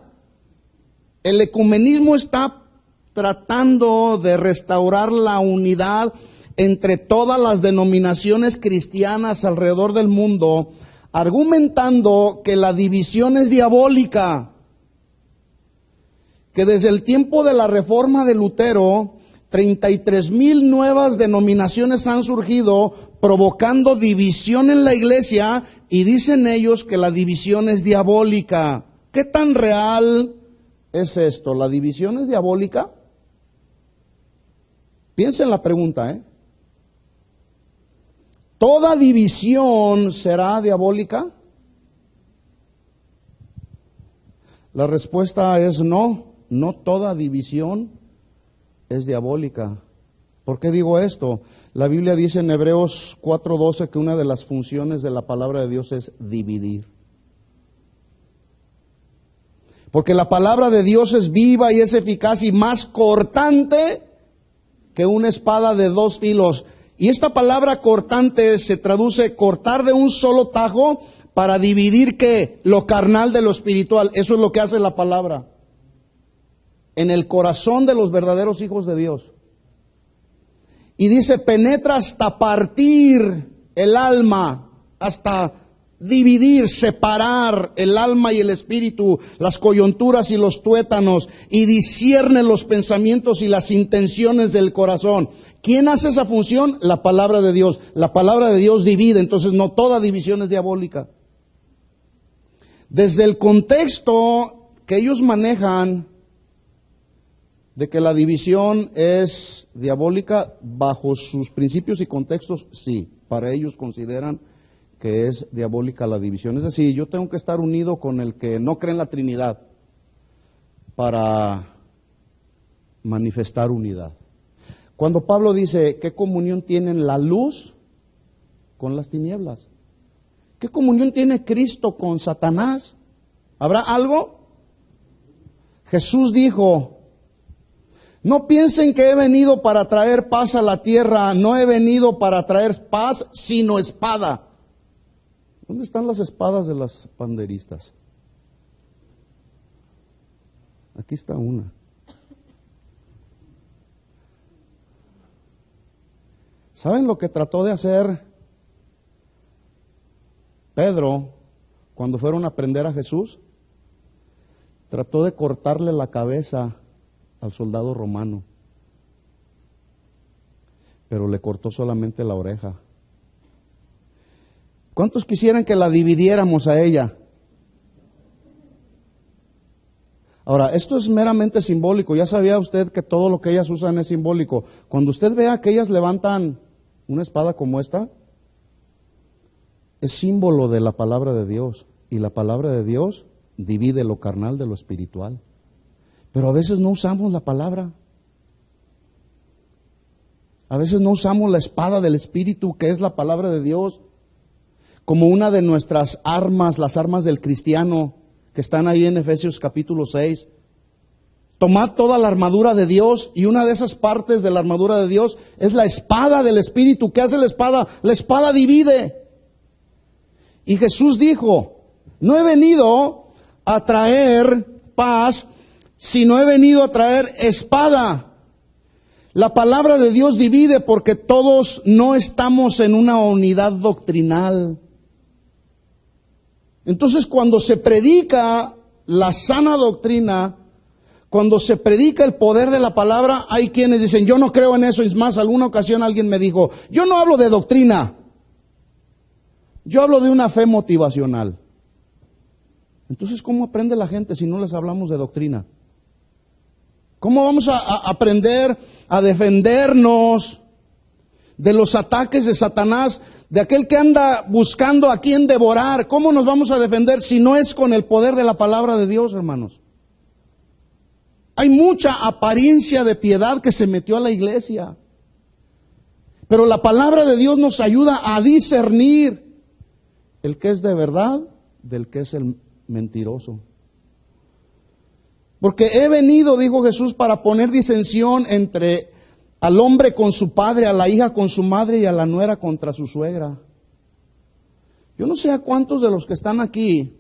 El ecumenismo está tratando de restaurar la unidad entre todas las denominaciones cristianas alrededor del mundo, argumentando que la división es diabólica, que desde el tiempo de la reforma de Lutero, 33,000 nuevas denominaciones han surgido, provocando división en la iglesia, y dicen ellos que la división es diabólica. ¿Qué tan real es esto? ¿La división es diabólica? Piensa en la pregunta, ¿Toda división será diabólica? La respuesta es no. No toda división es diabólica. ¿Por qué digo esto? La Biblia dice en Hebreos 4:12 que una de las funciones de la palabra de Dios es dividir. Porque la palabra de Dios es viva y es eficaz y más cortante que una espada de 2 filos. Y esta palabra cortante se traduce cortar de un solo tajo para dividir ¿qué? Lo carnal de lo espiritual. Eso es lo que hace la palabra en el corazón de los verdaderos hijos de Dios. Y dice, penetra hasta partir el alma, hasta dividir, separar el alma y el espíritu, las coyunturas y los tuétanos, y discierne los pensamientos y las intenciones del corazón. ¿Quién hace esa función? La palabra de Dios. La palabra de Dios divide, entonces no toda división es diabólica. Desde el contexto que ellos manejan de que la división es diabólica, bajo sus principios y contextos, sí, para ellos consideran que es diabólica la división. Es decir, yo tengo que estar unido con el que no cree en la Trinidad para manifestar unidad. Cuando Pablo dice, ¿qué comunión tienen la luz con las tinieblas? ¿Qué comunión tiene Cristo con Satanás? ¿Habrá algo? Jesús dijo, no piensen que he venido para traer paz a la tierra, no he venido para traer paz, sino espada. ¿Dónde están las espadas de las panderistas? Aquí está una. ¿Saben lo que trató de hacer Pedro cuando fueron a prender a Jesús? Trató de cortarle la cabeza al soldado romano, pero le cortó solamente la oreja. ¿Cuántos quisieran que la dividiéramos a ella? Ahora, esto es meramente simbólico. Ya sabía usted que todo lo que ellas usan es simbólico. Cuando usted vea que ellas levantan una espada como esta, es símbolo de la palabra de Dios. Y la palabra de Dios divide lo carnal de lo espiritual. Pero a veces no usamos la palabra. A veces no usamos la espada del Espíritu, que es la palabra de Dios, como una de nuestras armas, las armas del cristiano, que están ahí en Efesios capítulo 6. Tomad toda la armadura de Dios, y una de esas partes de la armadura de Dios es la espada del Espíritu. ¿Qué hace la espada? La espada divide. Y Jesús dijo, no he venido a traer paz, sino he venido a traer espada. La palabra de Dios divide porque todos no estamos en una unidad doctrinal. Entonces, cuando se predica la sana doctrina, cuando se predica el poder de la palabra, hay quienes dicen, yo no creo en eso. Es más, alguna ocasión alguien me dijo, yo no hablo de doctrina, yo hablo de una fe motivacional. Entonces, ¿cómo aprende la gente si no les hablamos de doctrina? ¿Cómo vamos a aprender a defendernos de los ataques de Satanás, de aquel que anda buscando a quien devorar? ¿Cómo nos vamos a defender si no es con el poder de la palabra de Dios, hermanos? Hay mucha apariencia de piedad que se metió a la iglesia, pero la palabra de Dios nos ayuda a discernir el que es de verdad del que es el mentiroso. Porque he venido, dijo Jesús, para poner disensión entre al hombre con su padre, a la hija con su madre y a la nuera contra su suegra. Yo no sé a cuántos de los que están aquí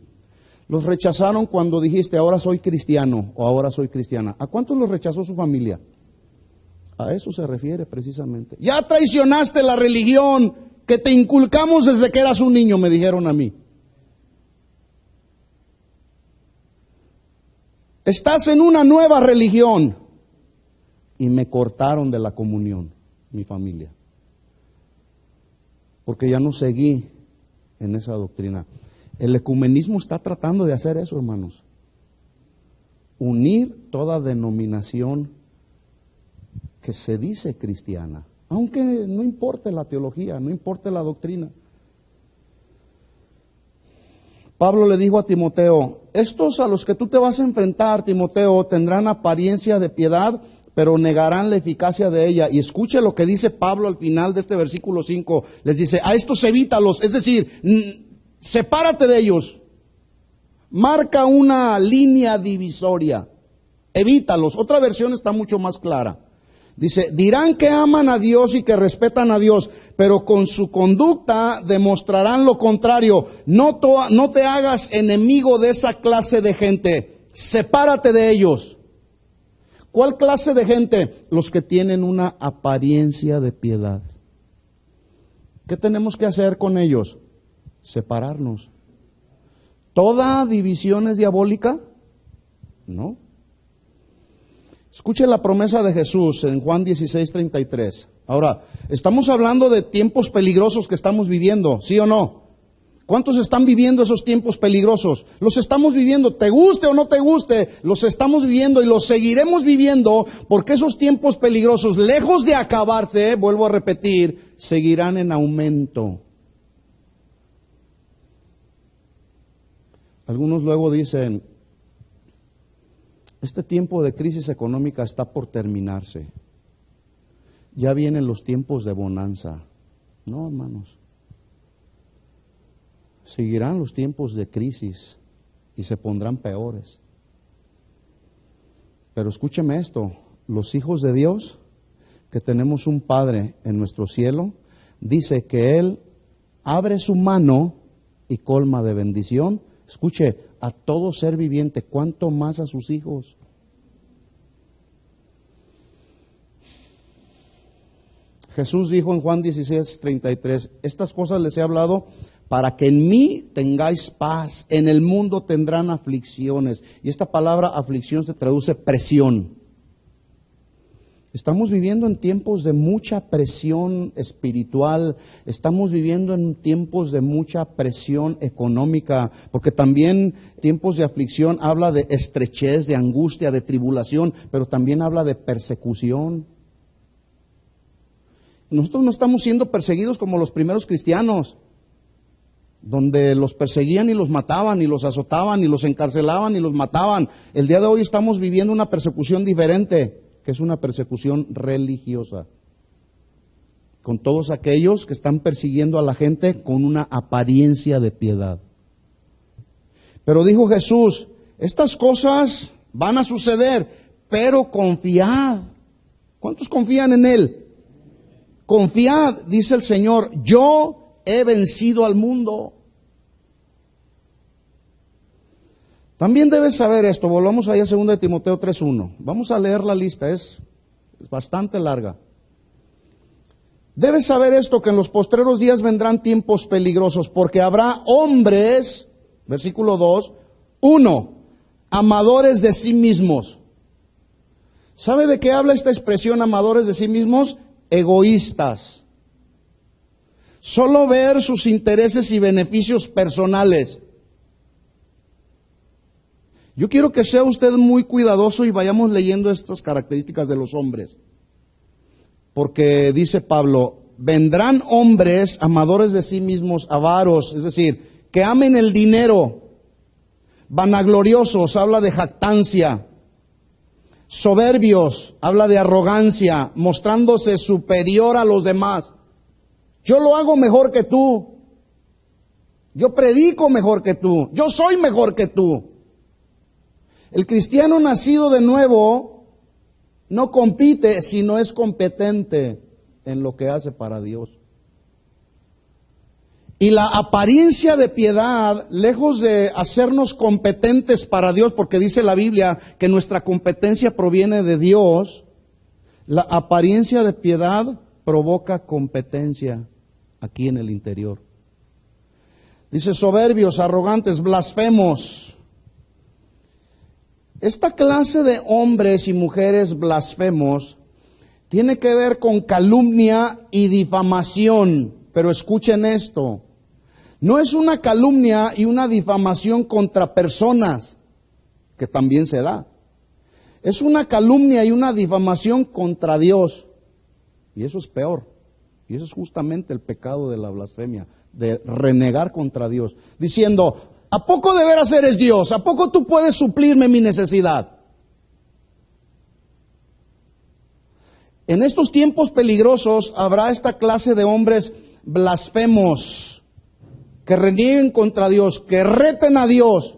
los rechazaron cuando dijiste, ahora soy cristiano o ahora soy cristiana. ¿A cuántos los rechazó su familia? A eso se refiere precisamente. Ya traicionaste la religión que te inculcamos desde que eras un niño, me dijeron a mí. Estás en una nueva religión. Y me cortaron de la comunión, mi familia. Porque ya no seguí en esa doctrina. El ecumenismo está tratando de hacer eso, hermanos. Unir toda denominación que se dice cristiana. Aunque no importe la teología, no importe la doctrina. Pablo le dijo a Timoteo, estos a los que tú te vas a enfrentar, Timoteo, tendrán apariencia de piedad, pero negarán la eficacia de ella. Y escuche lo que dice Pablo al final de este versículo 5. Les dice, a estos evítalos, es decir, sepárate de ellos. Marca una línea divisoria. Evítalos. Otra versión está mucho más clara. Dice, dirán que aman a Dios y que respetan a Dios, pero con su conducta demostrarán lo contrario. No te hagas enemigo de esa clase de gente. Sepárate de ellos. ¿Cuál clase de gente? Los que tienen una apariencia de piedad. ¿Qué tenemos que hacer con ellos? separarnos. ¿Toda división es diabólica? No. Escuche la promesa de Jesús en Juan 16:33. Ahora, estamos hablando de tiempos peligrosos que estamos viviendo, ¿sí o no? ¿Cuántos están viviendo esos tiempos peligrosos? Los estamos viviendo, te guste o no te guste, los estamos viviendo y los seguiremos viviendo porque esos tiempos peligrosos, lejos de acabarse, vuelvo a repetir, seguirán en aumento. Algunos luego dicen, este tiempo de crisis económica está por terminarse. Ya vienen los tiempos de bonanza. No, hermanos. Seguirán los tiempos de crisis y se pondrán peores. Pero escúcheme esto, los hijos de Dios, que tenemos un Padre en nuestro cielo, dice que Él abre su mano y colma de bendición. Escuche, a todo ser viviente, ¿cuánto más a sus hijos? Jesús dijo en Juan 16:33, estas cosas les he hablado para que en mí tengáis paz, en el mundo tendrán aflicciones. Y esta palabra aflicción se traduce presión. Estamos viviendo en tiempos de mucha presión espiritual, estamos viviendo en tiempos de mucha presión económica, porque también tiempos de aflicción habla de estrechez, de angustia, de tribulación, pero también habla de persecución. Nosotros no estamos siendo perseguidos como los primeros cristianos, donde los perseguían y los mataban, y los azotaban, y los encarcelaban y los mataban. El día de hoy estamos viviendo una persecución diferente, que es una persecución religiosa, con todos aquellos que están persiguiendo a la gente con una apariencia de piedad. Pero dijo Jesús, estas cosas van a suceder, pero confiad. ¿Cuántos confían en Él? Confiad, dice el Señor, yo he vencido al mundo. También debes saber esto, volvamos allá a 2 de Timoteo 3:1. Vamos a leer la lista, es bastante larga. Debes saber esto, que en los postreros días vendrán tiempos peligrosos, porque habrá hombres, versículo 2, 1, amadores de sí mismos. ¿Sabe de qué habla esta expresión, amadores de sí mismos? Egoístas. Solo ver sus intereses y beneficios personales. Yo quiero que sea usted muy cuidadoso y vayamos leyendo estas características de los hombres. Porque dice Pablo, vendrán hombres amadores de sí mismos, avaros, es decir, que amen el dinero, vanagloriosos, habla de jactancia, soberbios, habla de arrogancia, mostrándose superior a los demás. Yo lo hago mejor que tú, yo predico mejor que tú, yo soy mejor que tú. El cristiano nacido de nuevo no compite, sino es competente en lo que hace para Dios. Y la apariencia de piedad, lejos de hacernos competentes para Dios, porque dice la Biblia que nuestra competencia proviene de Dios, la apariencia de piedad provoca competencia aquí en el interior. Dice soberbios, arrogantes, blasfemos. Esta clase de hombres y mujeres blasfemos tiene que ver con calumnia y difamación. Pero escuchen esto, no es una calumnia y una difamación contra personas, que también se da. Es una calumnia y una difamación contra Dios. Y eso es peor. Y eso es justamente el pecado de la blasfemia, de renegar contra Dios, diciendo, ¿a poco de veras eres Dios? ¿A poco tú puedes suplirme mi necesidad? En estos tiempos peligrosos habrá esta clase de hombres blasfemos, que renieguen contra Dios, que reten a Dios.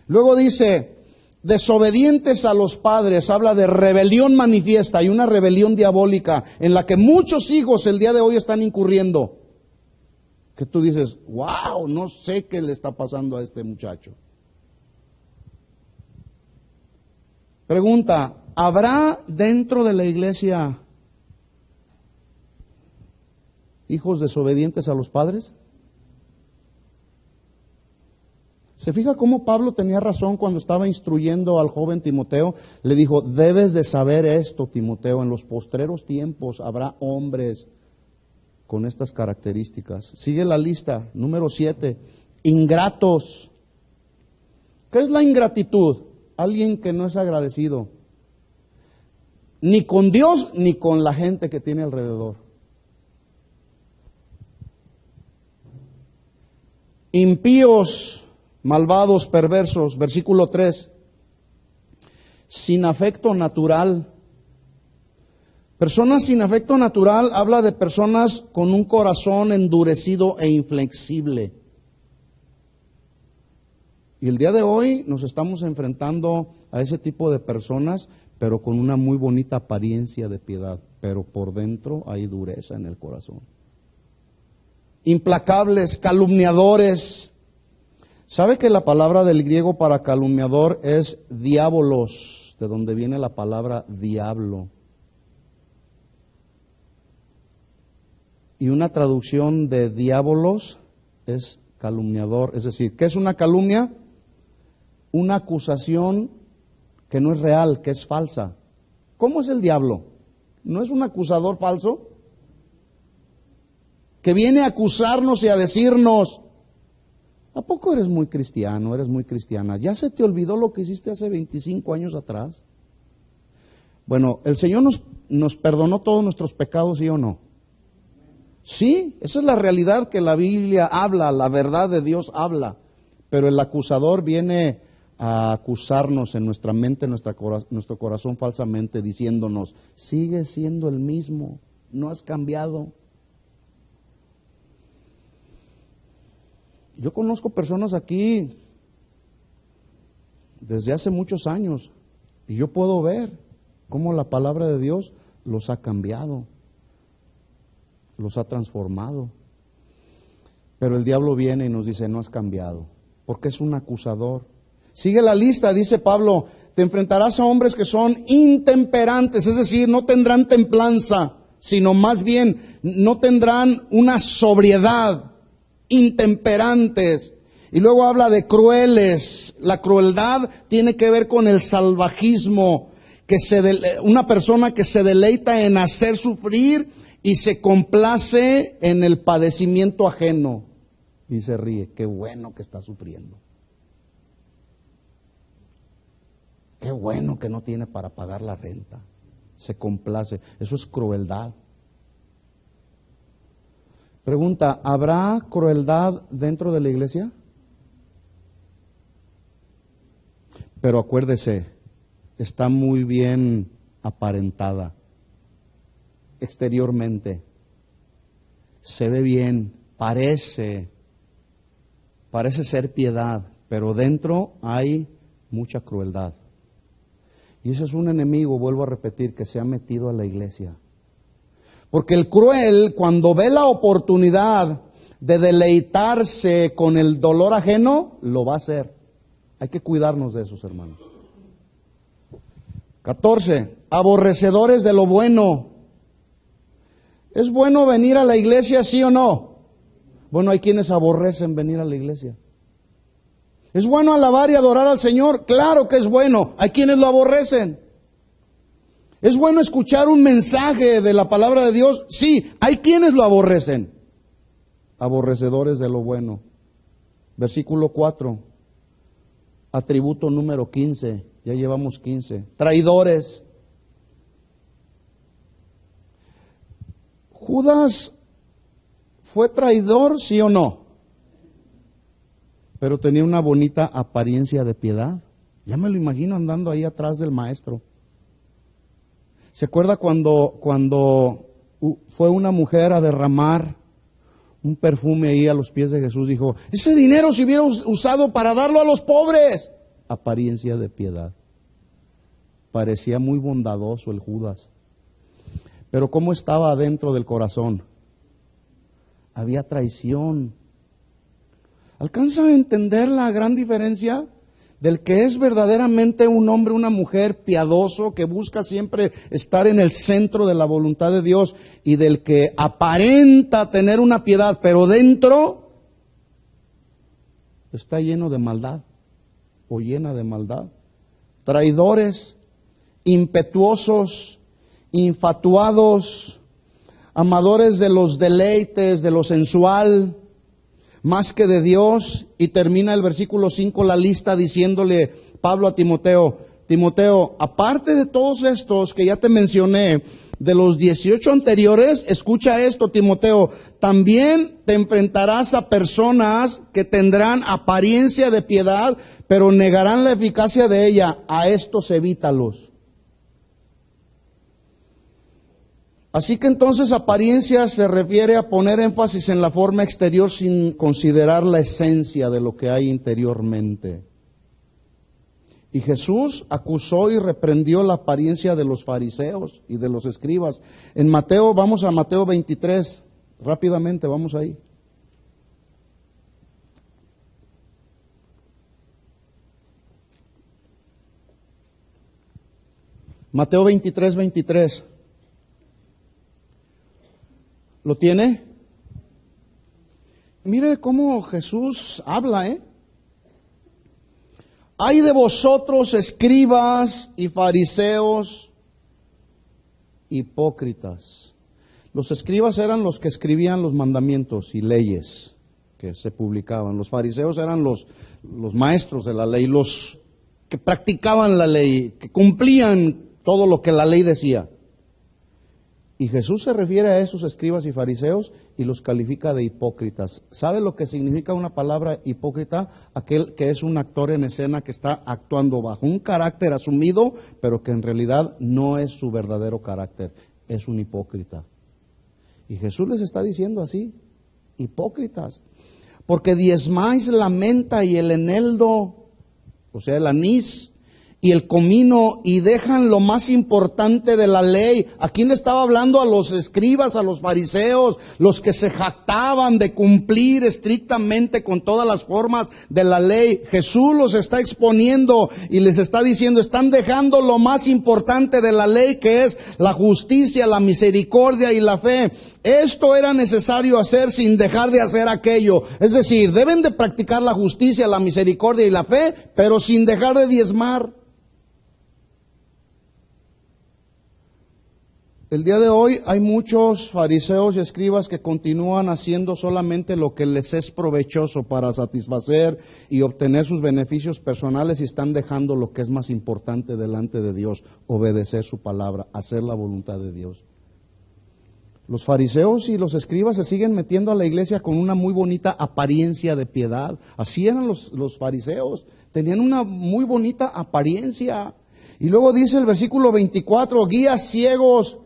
Luego dice, desobedientes a los padres, habla de rebelión manifiesta y una rebelión diabólica en la que muchos hijos el día de hoy están incurriendo. Que tú dices, wow, no sé qué le está pasando a este muchacho. Pregunta, ¿habrá dentro de la iglesia hijos desobedientes a los padres? ¿Se fija cómo Pablo tenía razón cuando estaba instruyendo al joven Timoteo? Le dijo, debes de saber esto, Timoteo, en los postreros tiempos habrá hombres con estas características. Sigue la lista, número 7, ingratos. ¿Qué es la ingratitud? Alguien que no es agradecido, ni con Dios ni con la gente que tiene alrededor. Impíos, malvados, perversos, versículo 3, sin afecto natural. Personas sin afecto natural habla de personas con un corazón endurecido e inflexible. Y el día de hoy nos estamos enfrentando a ese tipo de personas, pero con una muy bonita apariencia de piedad, pero por dentro hay dureza en el corazón. Implacables, calumniadores. ¿Sabe que la palabra del griego para calumniador es diabolos, de donde viene la palabra diablo? Y una traducción de diabolos es calumniador. Es decir, ¿qué es una calumnia? Una acusación que no es real, que es falsa. ¿Cómo es el diablo? ¿No es un acusador falso? Que viene a acusarnos y a decirnos, ¿a poco eres muy cristiano, eres muy cristiana? ¿Ya se te olvidó lo que hiciste hace 25 años atrás? Bueno, ¿el Señor nos perdonó todos nuestros pecados, sí o no? Sí, esa es la realidad que la Biblia habla, la verdad de Dios habla. Pero el acusador viene a acusarnos en nuestra mente, en nuestro corazón falsamente, diciéndonos, sigue siendo el mismo, no has cambiado. Yo conozco personas aquí desde hace muchos años y yo puedo ver cómo la palabra de Dios los ha cambiado, los ha transformado. Pero el diablo viene y nos dice, no has cambiado, porque es un acusador. Sigue la lista, dice Pablo, te enfrentarás a hombres que son intemperantes, es decir, no tendrán templanza, sino más bien no tendrán una sobriedad, intemperantes. Y luego habla de crueles. La crueldad tiene que ver con el salvajismo, una persona que se deleita en hacer sufrir y se complace en el padecimiento ajeno y se ríe. Qué bueno que está sufriendo. Qué bueno que no tiene para pagar la renta. Se complace. Eso es crueldad. Pregunta, ¿habrá crueldad dentro de la iglesia? Pero acuérdese, está muy bien aparentada exteriormente. Se ve bien, parece ser piedad, pero dentro hay mucha crueldad. Y ese es un enemigo, vuelvo a repetir, que se ha metido a la iglesia. Porque el cruel, cuando ve la oportunidad de deleitarse con el dolor ajeno, lo va a hacer. Hay que cuidarnos de esos, hermanos. 14. Aborrecedores de lo bueno. ¿Es bueno venir a la iglesia, sí o no? Bueno, hay quienes aborrecen venir a la iglesia. ¿Es bueno alabar y adorar al Señor? Claro que es bueno. Hay quienes lo aborrecen. ¿Es bueno escuchar un mensaje de la palabra de Dios? Sí, hay quienes lo aborrecen. Aborrecedores de lo bueno. Versículo 4. Atributo número 15. Ya llevamos 15. Traidores. ¿Judas fue traidor, sí o no? Pero tenía una bonita apariencia de piedad. Ya me lo imagino andando ahí atrás del maestro. ¿Se acuerda cuando fue una mujer a derramar un perfume ahí a los pies de Jesús? Dijo, ese dinero se hubiera usado para darlo a los pobres. Apariencia de piedad. Parecía muy bondadoso el Judas. Pero ¿cómo estaba adentro del corazón? Había traición. ¿Alcanza a entender la gran diferencia del que es verdaderamente un hombre, una mujer piadoso, que busca siempre estar en el centro de la voluntad de Dios, y del que aparenta tener una piedad, pero dentro está lleno de maldad o llena de maldad. Traidores, impetuosos, infatuados, amadores de los deleites, de lo sensual, más que de Dios. Y termina el versículo 5 la lista diciéndole Pablo a Timoteo: Timoteo, aparte de todos estos que ya te mencioné, de los 18 anteriores, escucha esto, Timoteo, también te enfrentarás a personas que tendrán apariencia de piedad, pero negarán la eficacia de ella. A estos evítalos. Así que entonces apariencia se refiere a poner énfasis en la forma exterior sin considerar la esencia de lo que hay interiormente. Y Jesús acusó y reprendió la apariencia de los fariseos y de los escribas. En Mateo, vamos a Mateo 23, rápidamente vamos ahí. Mateo 23, 23. ¿Lo tiene? Mire cómo Jesús habla, Hay de vosotros, escribas y fariseos, hipócritas. Los escribas eran los que escribían los mandamientos y leyes que se publicaban. Los fariseos eran los maestros de la ley, los que practicaban la ley, que cumplían todo lo que la ley decía. Y Jesús se refiere a esos escribas y fariseos y los califica de hipócritas. ¿Sabe lo que significa una palabra hipócrita? Aquel que es un actor en escena que está actuando bajo un carácter asumido, pero que en realidad no es su verdadero carácter. Es un hipócrita. Y Jesús les está diciendo así: hipócritas. Porque diezmáis la menta y el eneldo, o sea, el anís, y el comino, y dejan lo más importante de la ley. Aquí le estaba hablando a los escribas, a los fariseos, los que se jactaban de cumplir estrictamente con todas las formas de la ley. Jesús los está exponiendo y les está diciendo: están dejando lo más importante de la ley, que es la justicia, la misericordia y la fe. Esto era necesario hacer sin dejar de hacer aquello. Es decir, deben de practicar la justicia, la misericordia y la fe, pero sin dejar de diezmar. El día de hoy hay muchos fariseos y escribas que continúan haciendo solamente lo que les es provechoso para satisfacer y obtener sus beneficios personales, y están dejando lo que es más importante delante de Dios: obedecer su palabra, hacer la voluntad de Dios. Los fariseos y los escribas se siguen metiendo a la iglesia con una muy bonita apariencia de piedad. Así eran los fariseos, tenían una muy bonita apariencia. Y luego dice el versículo 24: guías ciegos,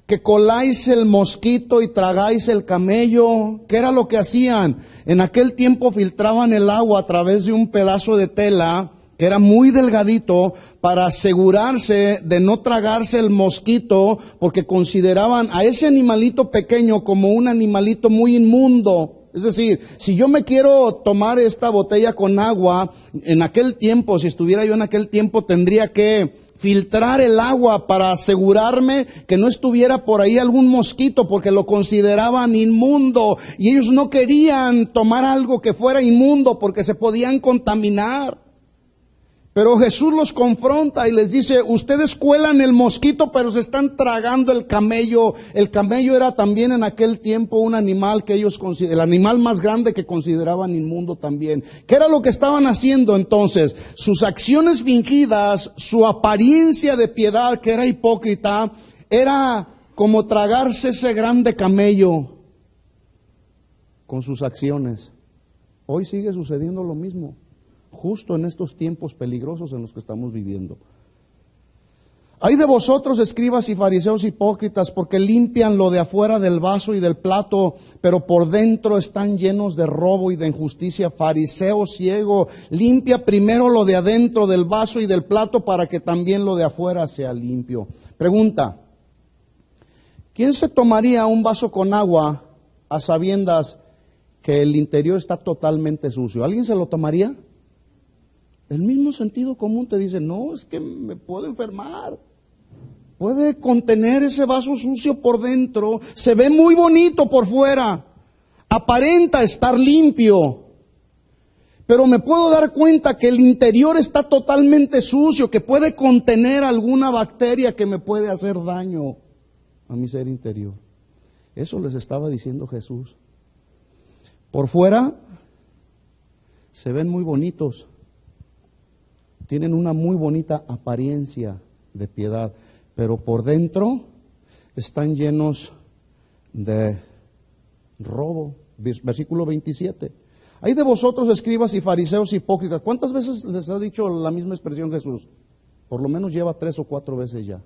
que coláis el mosquito y tragáis el camello. ¿Qué era lo que hacían? En aquel tiempo filtraban el agua a través de un pedazo de tela que era muy delgadito, para asegurarse de no tragarse el mosquito, porque consideraban a ese animalito pequeño como un animalito muy inmundo. Es decir, si yo me quiero tomar esta botella con agua, en aquel tiempo, si estuviera yo en aquel tiempo, tendría que filtrar el agua para asegurarme que no estuviera por ahí algún mosquito, porque lo consideraban inmundo, y ellos no querían tomar algo que fuera inmundo porque se podían contaminar. Pero Jesús los confronta y les dice: ustedes cuelan el mosquito, pero se están tragando el camello. El camello era también en aquel tiempo un animal que ellos el animal más grande que consideraban inmundo también. ¿Qué era lo que estaban haciendo entonces? Sus acciones fingidas, su apariencia de piedad, que era hipócrita, era como tragarse ese grande camello con sus acciones. Hoy sigue sucediendo lo mismo, justo en estos tiempos peligrosos en los que estamos viviendo. Hay de vosotros, escribas y fariseos hipócritas, porque limpian lo de afuera del vaso y del plato, pero por dentro están llenos de robo y de injusticia. Fariseo ciego, limpia primero lo de adentro del vaso y del plato, para que también lo de afuera sea limpio. Pregunta: ¿quién se tomaría un vaso con agua a sabiendas que el interior está totalmente sucio? ¿Alguien se lo tomaría? El mismo sentido común te dice: no, es que me puedo enfermar. Puede contener ese vaso sucio por dentro, se ve muy bonito por fuera, aparenta estar limpio, pero me puedo dar cuenta que el interior está totalmente sucio, que puede contener alguna bacteria que me puede hacer daño a mi ser interior. Eso les estaba diciendo Jesús. Por fuera se ven muy bonitos, tienen una muy bonita apariencia de piedad, pero por dentro están llenos de robo. Versículo 27. Hay de vosotros, escribas y fariseos hipócritas. ¿Cuántas veces les ha dicho la misma expresión Jesús? Por lo menos lleva 3 o 4 veces ya.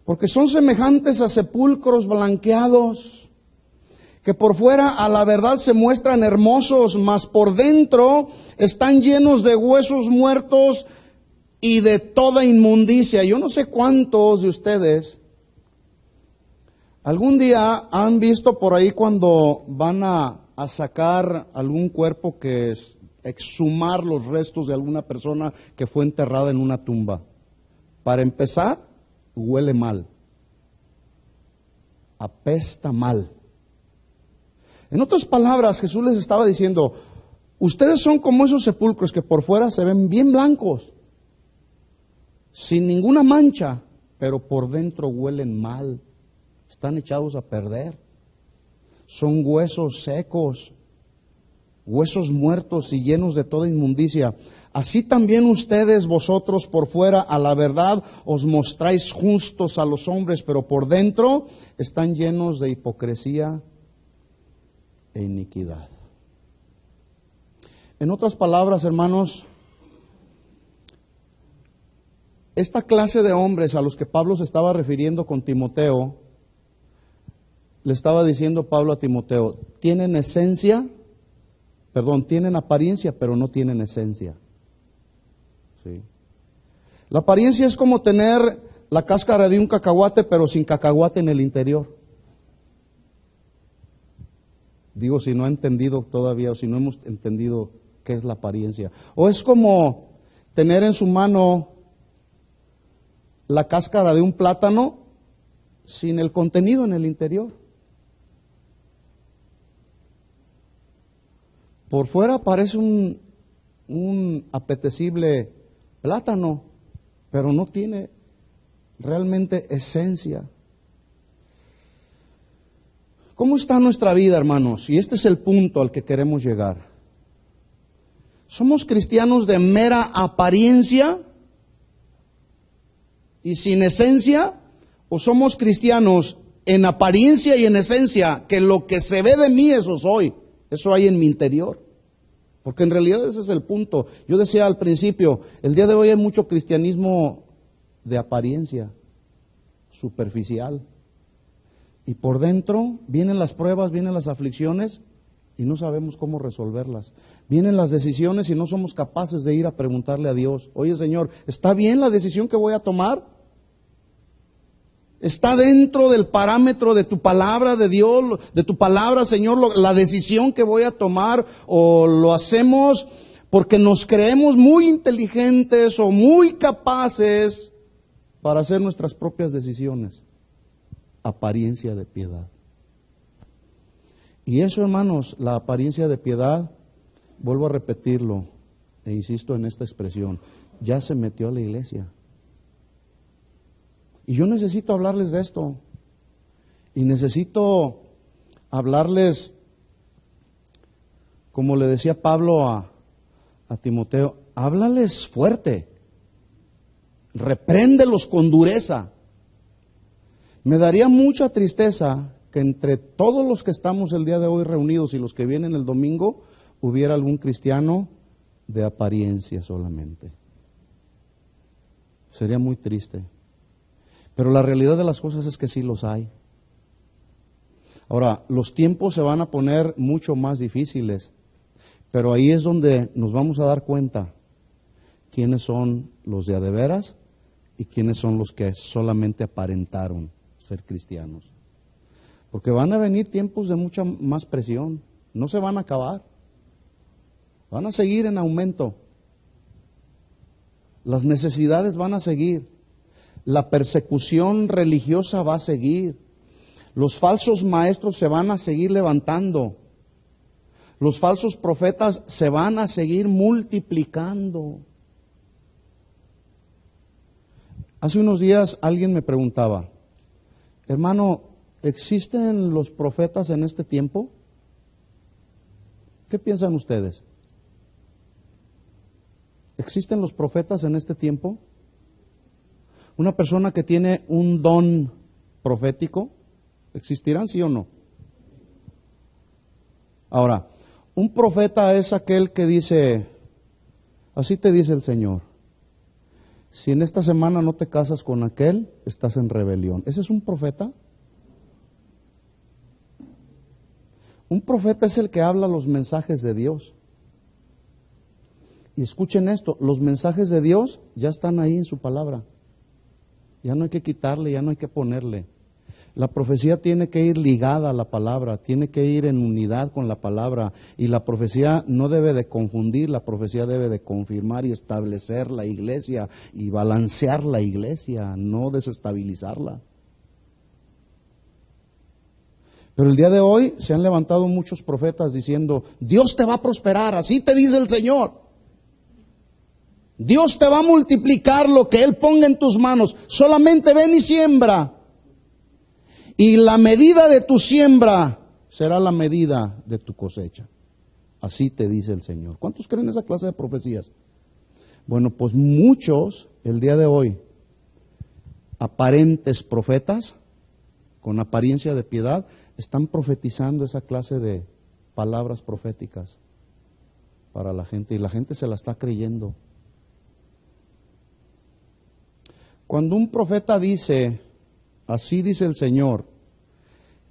Porque son semejantes a sepulcros blanqueados, que por fuera a la verdad se muestran hermosos, mas por dentro están llenos de huesos muertos y de toda inmundicia. Yo no sé cuántos de ustedes algún día han visto por ahí cuando van a sacar algún cuerpo, que es exhumar los restos de alguna persona que fue enterrada en una tumba. Para empezar, huele mal, apesta mal. En otras palabras, Jesús les estaba diciendo, ustedes son como esos sepulcros que por fuera se ven bien blancos, sin ninguna mancha, pero por dentro huelen mal, están echados a perder. Son huesos secos, huesos muertos y llenos de toda inmundicia. Así también ustedes, vosotros por fuera a la verdad os mostráis justos a los hombres, pero por dentro están llenos de hipocresía e iniquidad. En otras palabras, hermanos, esta clase de hombres a los que Pablo se estaba refiriendo con Timoteo, le estaba diciendo Pablo a Timoteo, tienen apariencia, pero no tienen esencia. ¿Sí? La apariencia es como tener la cáscara de un cacahuate, pero sin cacahuate en el interior. Digo, si no ha entendido todavía, o si no hemos entendido qué es la apariencia. O es como tener en su mano la cáscara de un plátano sin el contenido en el interior. Por fuera parece un apetecible plátano, pero no tiene realmente esencia. ¿Cómo está nuestra vida, hermanos? Y este es el punto al que queremos llegar. ¿Somos cristianos de mera apariencia y sin esencia? ¿O somos cristianos en apariencia y en esencia, que lo que se ve de mí, eso soy? Eso hay en mi interior. Porque en realidad ese es el punto. Yo decía al principio, el día de hoy hay mucho cristianismo de apariencia, superficial. Y por dentro vienen las pruebas, vienen las aflicciones y no sabemos cómo resolverlas. Vienen las decisiones y no somos capaces de ir a preguntarle a Dios, oye Señor, ¿está bien la decisión que voy a tomar? ¿Está dentro del parámetro de tu palabra de Dios, de tu palabra, Señor, la decisión que voy a tomar? ¿O lo hacemos porque nos creemos muy inteligentes o muy capaces para hacer nuestras propias decisiones? Apariencia de piedad. Y eso, hermanos, la apariencia de piedad, vuelvo a repetirlo e insisto en esta expresión, ya se metió a la iglesia. Y yo necesito hablarles de esto. Y necesito hablarles, como le decía Pablo a Timoteo, háblales fuerte, repréndelos con dureza. Me daría mucha tristeza que entre todos los que estamos el día de hoy reunidos y los que vienen el domingo, hubiera algún cristiano de apariencia solamente. Sería muy triste. Pero la realidad de las cosas es que sí los hay. Ahora, los tiempos se van a poner mucho más difíciles, pero ahí es donde nos vamos a dar cuenta quiénes son los de a de veras y quiénes son los que solamente aparentaron ser cristianos. Porque van a venir tiempos de mucha más presión, no se van a acabar, van a seguir en aumento, las necesidades van a seguir. La persecución religiosa va a seguir. Los falsos maestros se van a seguir levantando. Los falsos profetas se van a seguir multiplicando. Hace unos días alguien me preguntaba, hermano, ¿existen los profetas en este tiempo? ¿Qué piensan ustedes? ¿Existen los profetas en este tiempo? Una persona que tiene un don profético, ¿existirán, sí o no? Ahora, un profeta es aquel que dice, así te dice el Señor, si en esta semana no te casas con aquel, estás en rebelión. ¿Ese es un profeta? Un profeta es el que habla los mensajes de Dios. Y escuchen esto, los mensajes de Dios ya están ahí en su palabra. Ya no hay que quitarle, ya no hay que ponerle. La profecía tiene que ir ligada a la palabra, tiene que ir en unidad con la palabra. Y la profecía no debe de confundir, la profecía debe de confirmar y establecer la iglesia y balancear la iglesia, no desestabilizarla. Pero el día de hoy se han levantado muchos profetas diciendo, Dios te va a prosperar, así te dice el Señor. Dios te va a multiplicar lo que Él ponga en tus manos, solamente ven y siembra. Y la medida de tu siembra será la medida de tu cosecha. Así te dice el Señor. ¿Cuántos creen esa clase de profecías? Bueno, pues muchos el día de hoy, aparentes profetas, con apariencia de piedad, están profetizando esa clase de palabras proféticas para la gente. Y la gente se la está creyendo. Cuando un profeta dice, así dice el Señor,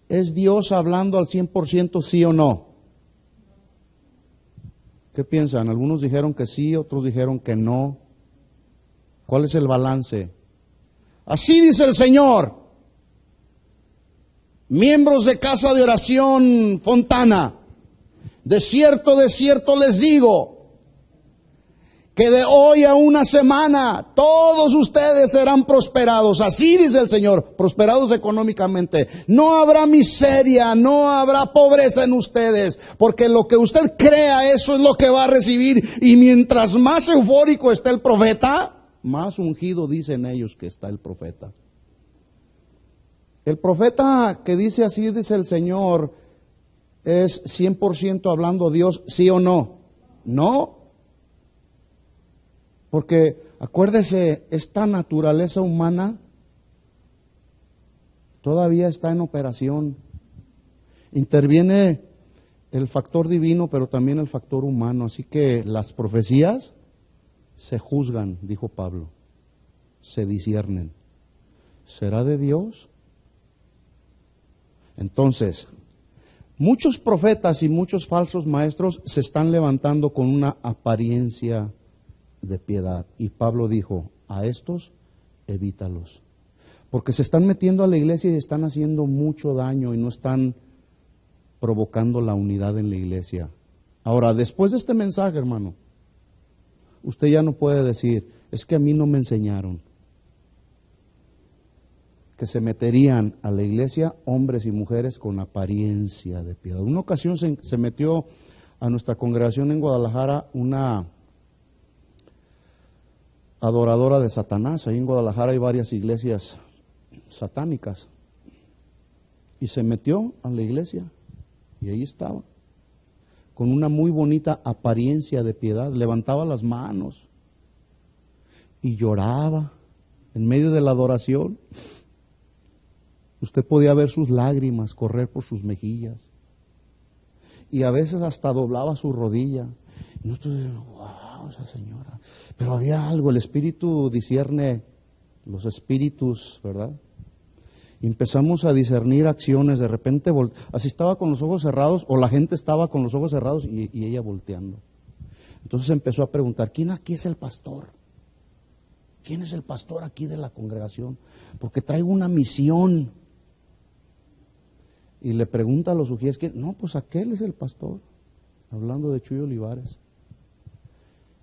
¿es Dios hablando al 100% sí o no? ¿Qué piensan? Algunos dijeron que sí, otros dijeron que no. ¿Cuál es el balance? Así dice el Señor. Miembros de Casa de Oración Fontana, de cierto les digo, que de hoy a una semana todos ustedes serán prosperados. Así dice el Señor, prosperados económicamente. No habrá miseria, no habrá pobreza en ustedes, porque lo que usted crea, eso es lo que va a recibir. Y mientras más eufórico está el profeta, más ungido dicen ellos que está el profeta. El profeta que dice así dice el Señor, ¿es 100% hablando Dios, sí o no? No. Porque acuérdese, esta naturaleza humana todavía está en operación. Interviene el factor divino, pero también el factor humano. Así que las profecías se juzgan, dijo Pablo, se disciernen. ¿Será de Dios? Entonces, muchos profetas y muchos falsos maestros se están levantando con una apariencia de piedad. Y Pablo dijo, a estos evítalos, porque se están metiendo a la iglesia y están haciendo mucho daño y no están provocando la unidad en la iglesia. Ahora, después de este mensaje, hermano, usted ya no puede decir, es que a mí no me enseñaron que se meterían a la iglesia hombres y mujeres con apariencia de piedad. Una ocasión se metió a nuestra congregación en Guadalajara una adoradora de Satanás. Ahí en Guadalajara hay varias iglesias satánicas. Y se metió a la iglesia y ahí estaba, con una muy bonita apariencia de piedad. Levantaba las manos y lloraba en medio de la adoración. Usted podía ver sus lágrimas correr por sus mejillas. Y a veces hasta doblaba su rodilla. Y nosotros decíamos, wow, esa señora. Pero había algo, el Espíritu discierne los espíritus, ¿verdad? Y empezamos a discernir acciones. De repente, así estaba con los ojos cerrados, o la gente estaba con los ojos cerrados y ella volteando. Entonces empezó a preguntar, ¿quién aquí es el pastor? ¿Quién es el pastor aquí de la congregación? Porque traigo una misión. Y le pregunta a los ujieres, no, pues aquel es el pastor, hablando de Chuy Olivares.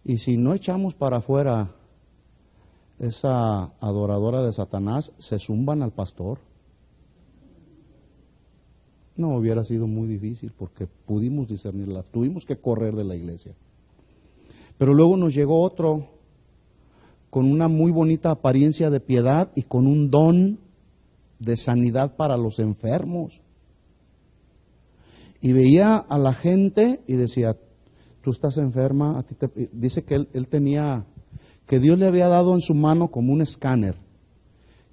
Y si no echamos para afuera esa adoradora de Satanás, se zumban al pastor. No, hubiera sido muy difícil porque pudimos discernirla, tuvimos que correr de la iglesia. Pero luego nos llegó otro con una muy bonita apariencia de piedad y con un don de sanidad para los enfermos. Y veía a la gente y decía, tú estás enferma, dice que él tenía, que Dios le había dado en su mano como un escáner,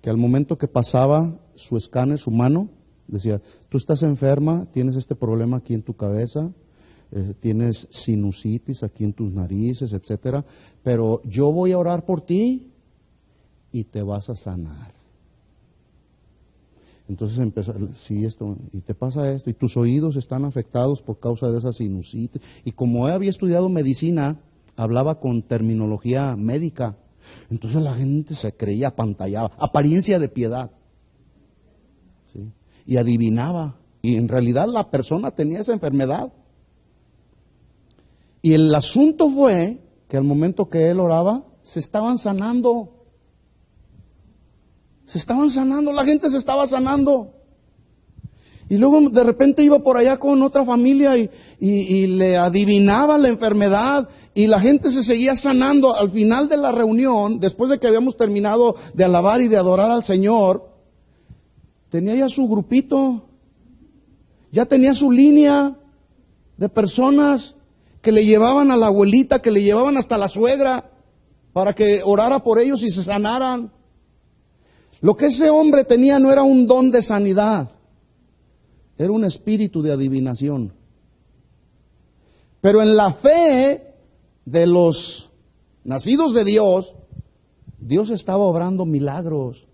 que al momento que pasaba su escáner, su mano, decía, tú estás enferma, tienes este problema aquí en tu cabeza, tienes sinusitis aquí en tus narices, etcétera, pero yo voy a orar por ti y te vas a sanar. Entonces empezó, sí, esto, y te pasa esto, y tus oídos están afectados por causa de esa sinusitis. Y como él había estudiado medicina, hablaba con terminología médica. Entonces la gente se creía, apantallaba, apariencia de piedad. ¿Sí? Y adivinaba. Y en realidad la persona tenía esa enfermedad. Y el asunto fue que al momento que él oraba, se estaban sanando. Se estaban sanando, la gente se estaba sanando. Y luego de repente iba por allá con otra familia y le adivinaba la enfermedad y la gente se seguía sanando. Al final de la reunión, después de que habíamos terminado de alabar y de adorar al Señor, tenía ya su grupito, ya tenía su línea de personas que le llevaban a la abuelita, que le llevaban hasta la suegra para que orara por ellos y se sanaran. Lo que ese hombre tenía no era un don de sanidad, era un espíritu de adivinación. Pero en la fe de los nacidos de Dios, Dios estaba obrando milagros.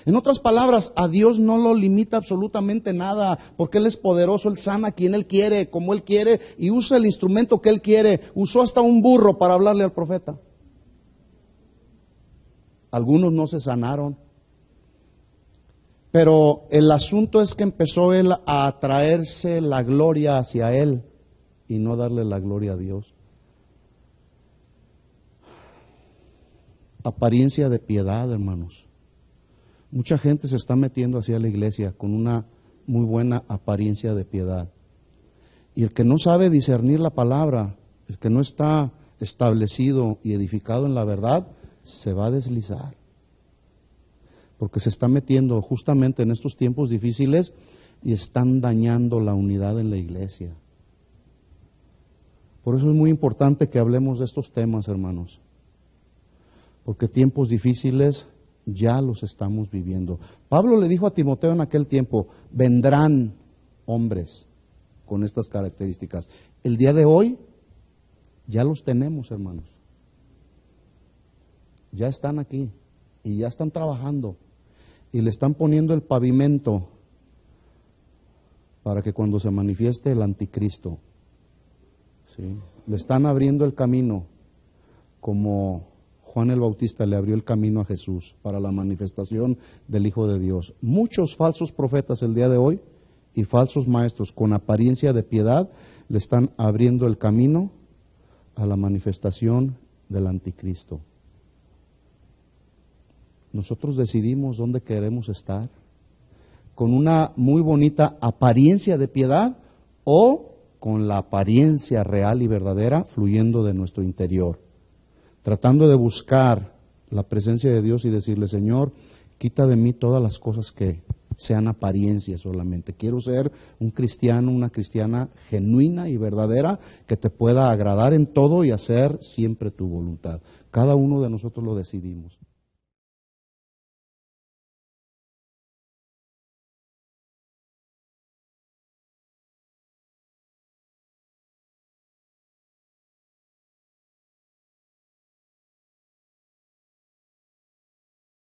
En otras palabras, a Dios no lo limita absolutamente nada, porque Él es poderoso, Él sana a quien Él quiere, como Él quiere, y usa el instrumento que Él quiere. Usó hasta un burro para hablarle al profeta. Algunos no se sanaron. Pero el asunto es que empezó él a atraerse la gloria hacia él y no darle la gloria a Dios. Apariencia de piedad, hermanos. Mucha gente se está metiendo hacia la iglesia con una muy buena apariencia de piedad. Y el que no sabe discernir la palabra, el que no está establecido y edificado en la verdad, se va a deslizar. Porque se está metiendo justamente en estos tiempos difíciles y están dañando la unidad en la iglesia. Por eso es muy importante que hablemos de estos temas, hermanos. Porque tiempos difíciles ya los estamos viviendo. Pablo le dijo a Timoteo en aquel tiempo, vendrán hombres con estas características. El día de hoy ya los tenemos, hermanos. Ya están aquí y ya están trabajando. Y le están poniendo el pavimento para que cuando se manifieste el anticristo, ¿sí?, le están abriendo el camino como Juan el Bautista le abrió el camino a Jesús para la manifestación del Hijo de Dios. Muchos falsos profetas el día de hoy y falsos maestros con apariencia de piedad le están abriendo el camino a la manifestación del anticristo. Nosotros decidimos dónde queremos estar, con una muy bonita apariencia de piedad o con la apariencia real y verdadera fluyendo de nuestro interior, tratando de buscar la presencia de Dios y decirle, Señor, quita de mí todas las cosas que sean apariencias solamente. Quiero ser un cristiano, una cristiana genuina y verdadera que te pueda agradar en todo y hacer siempre tu voluntad. Cada uno de nosotros lo decidimos.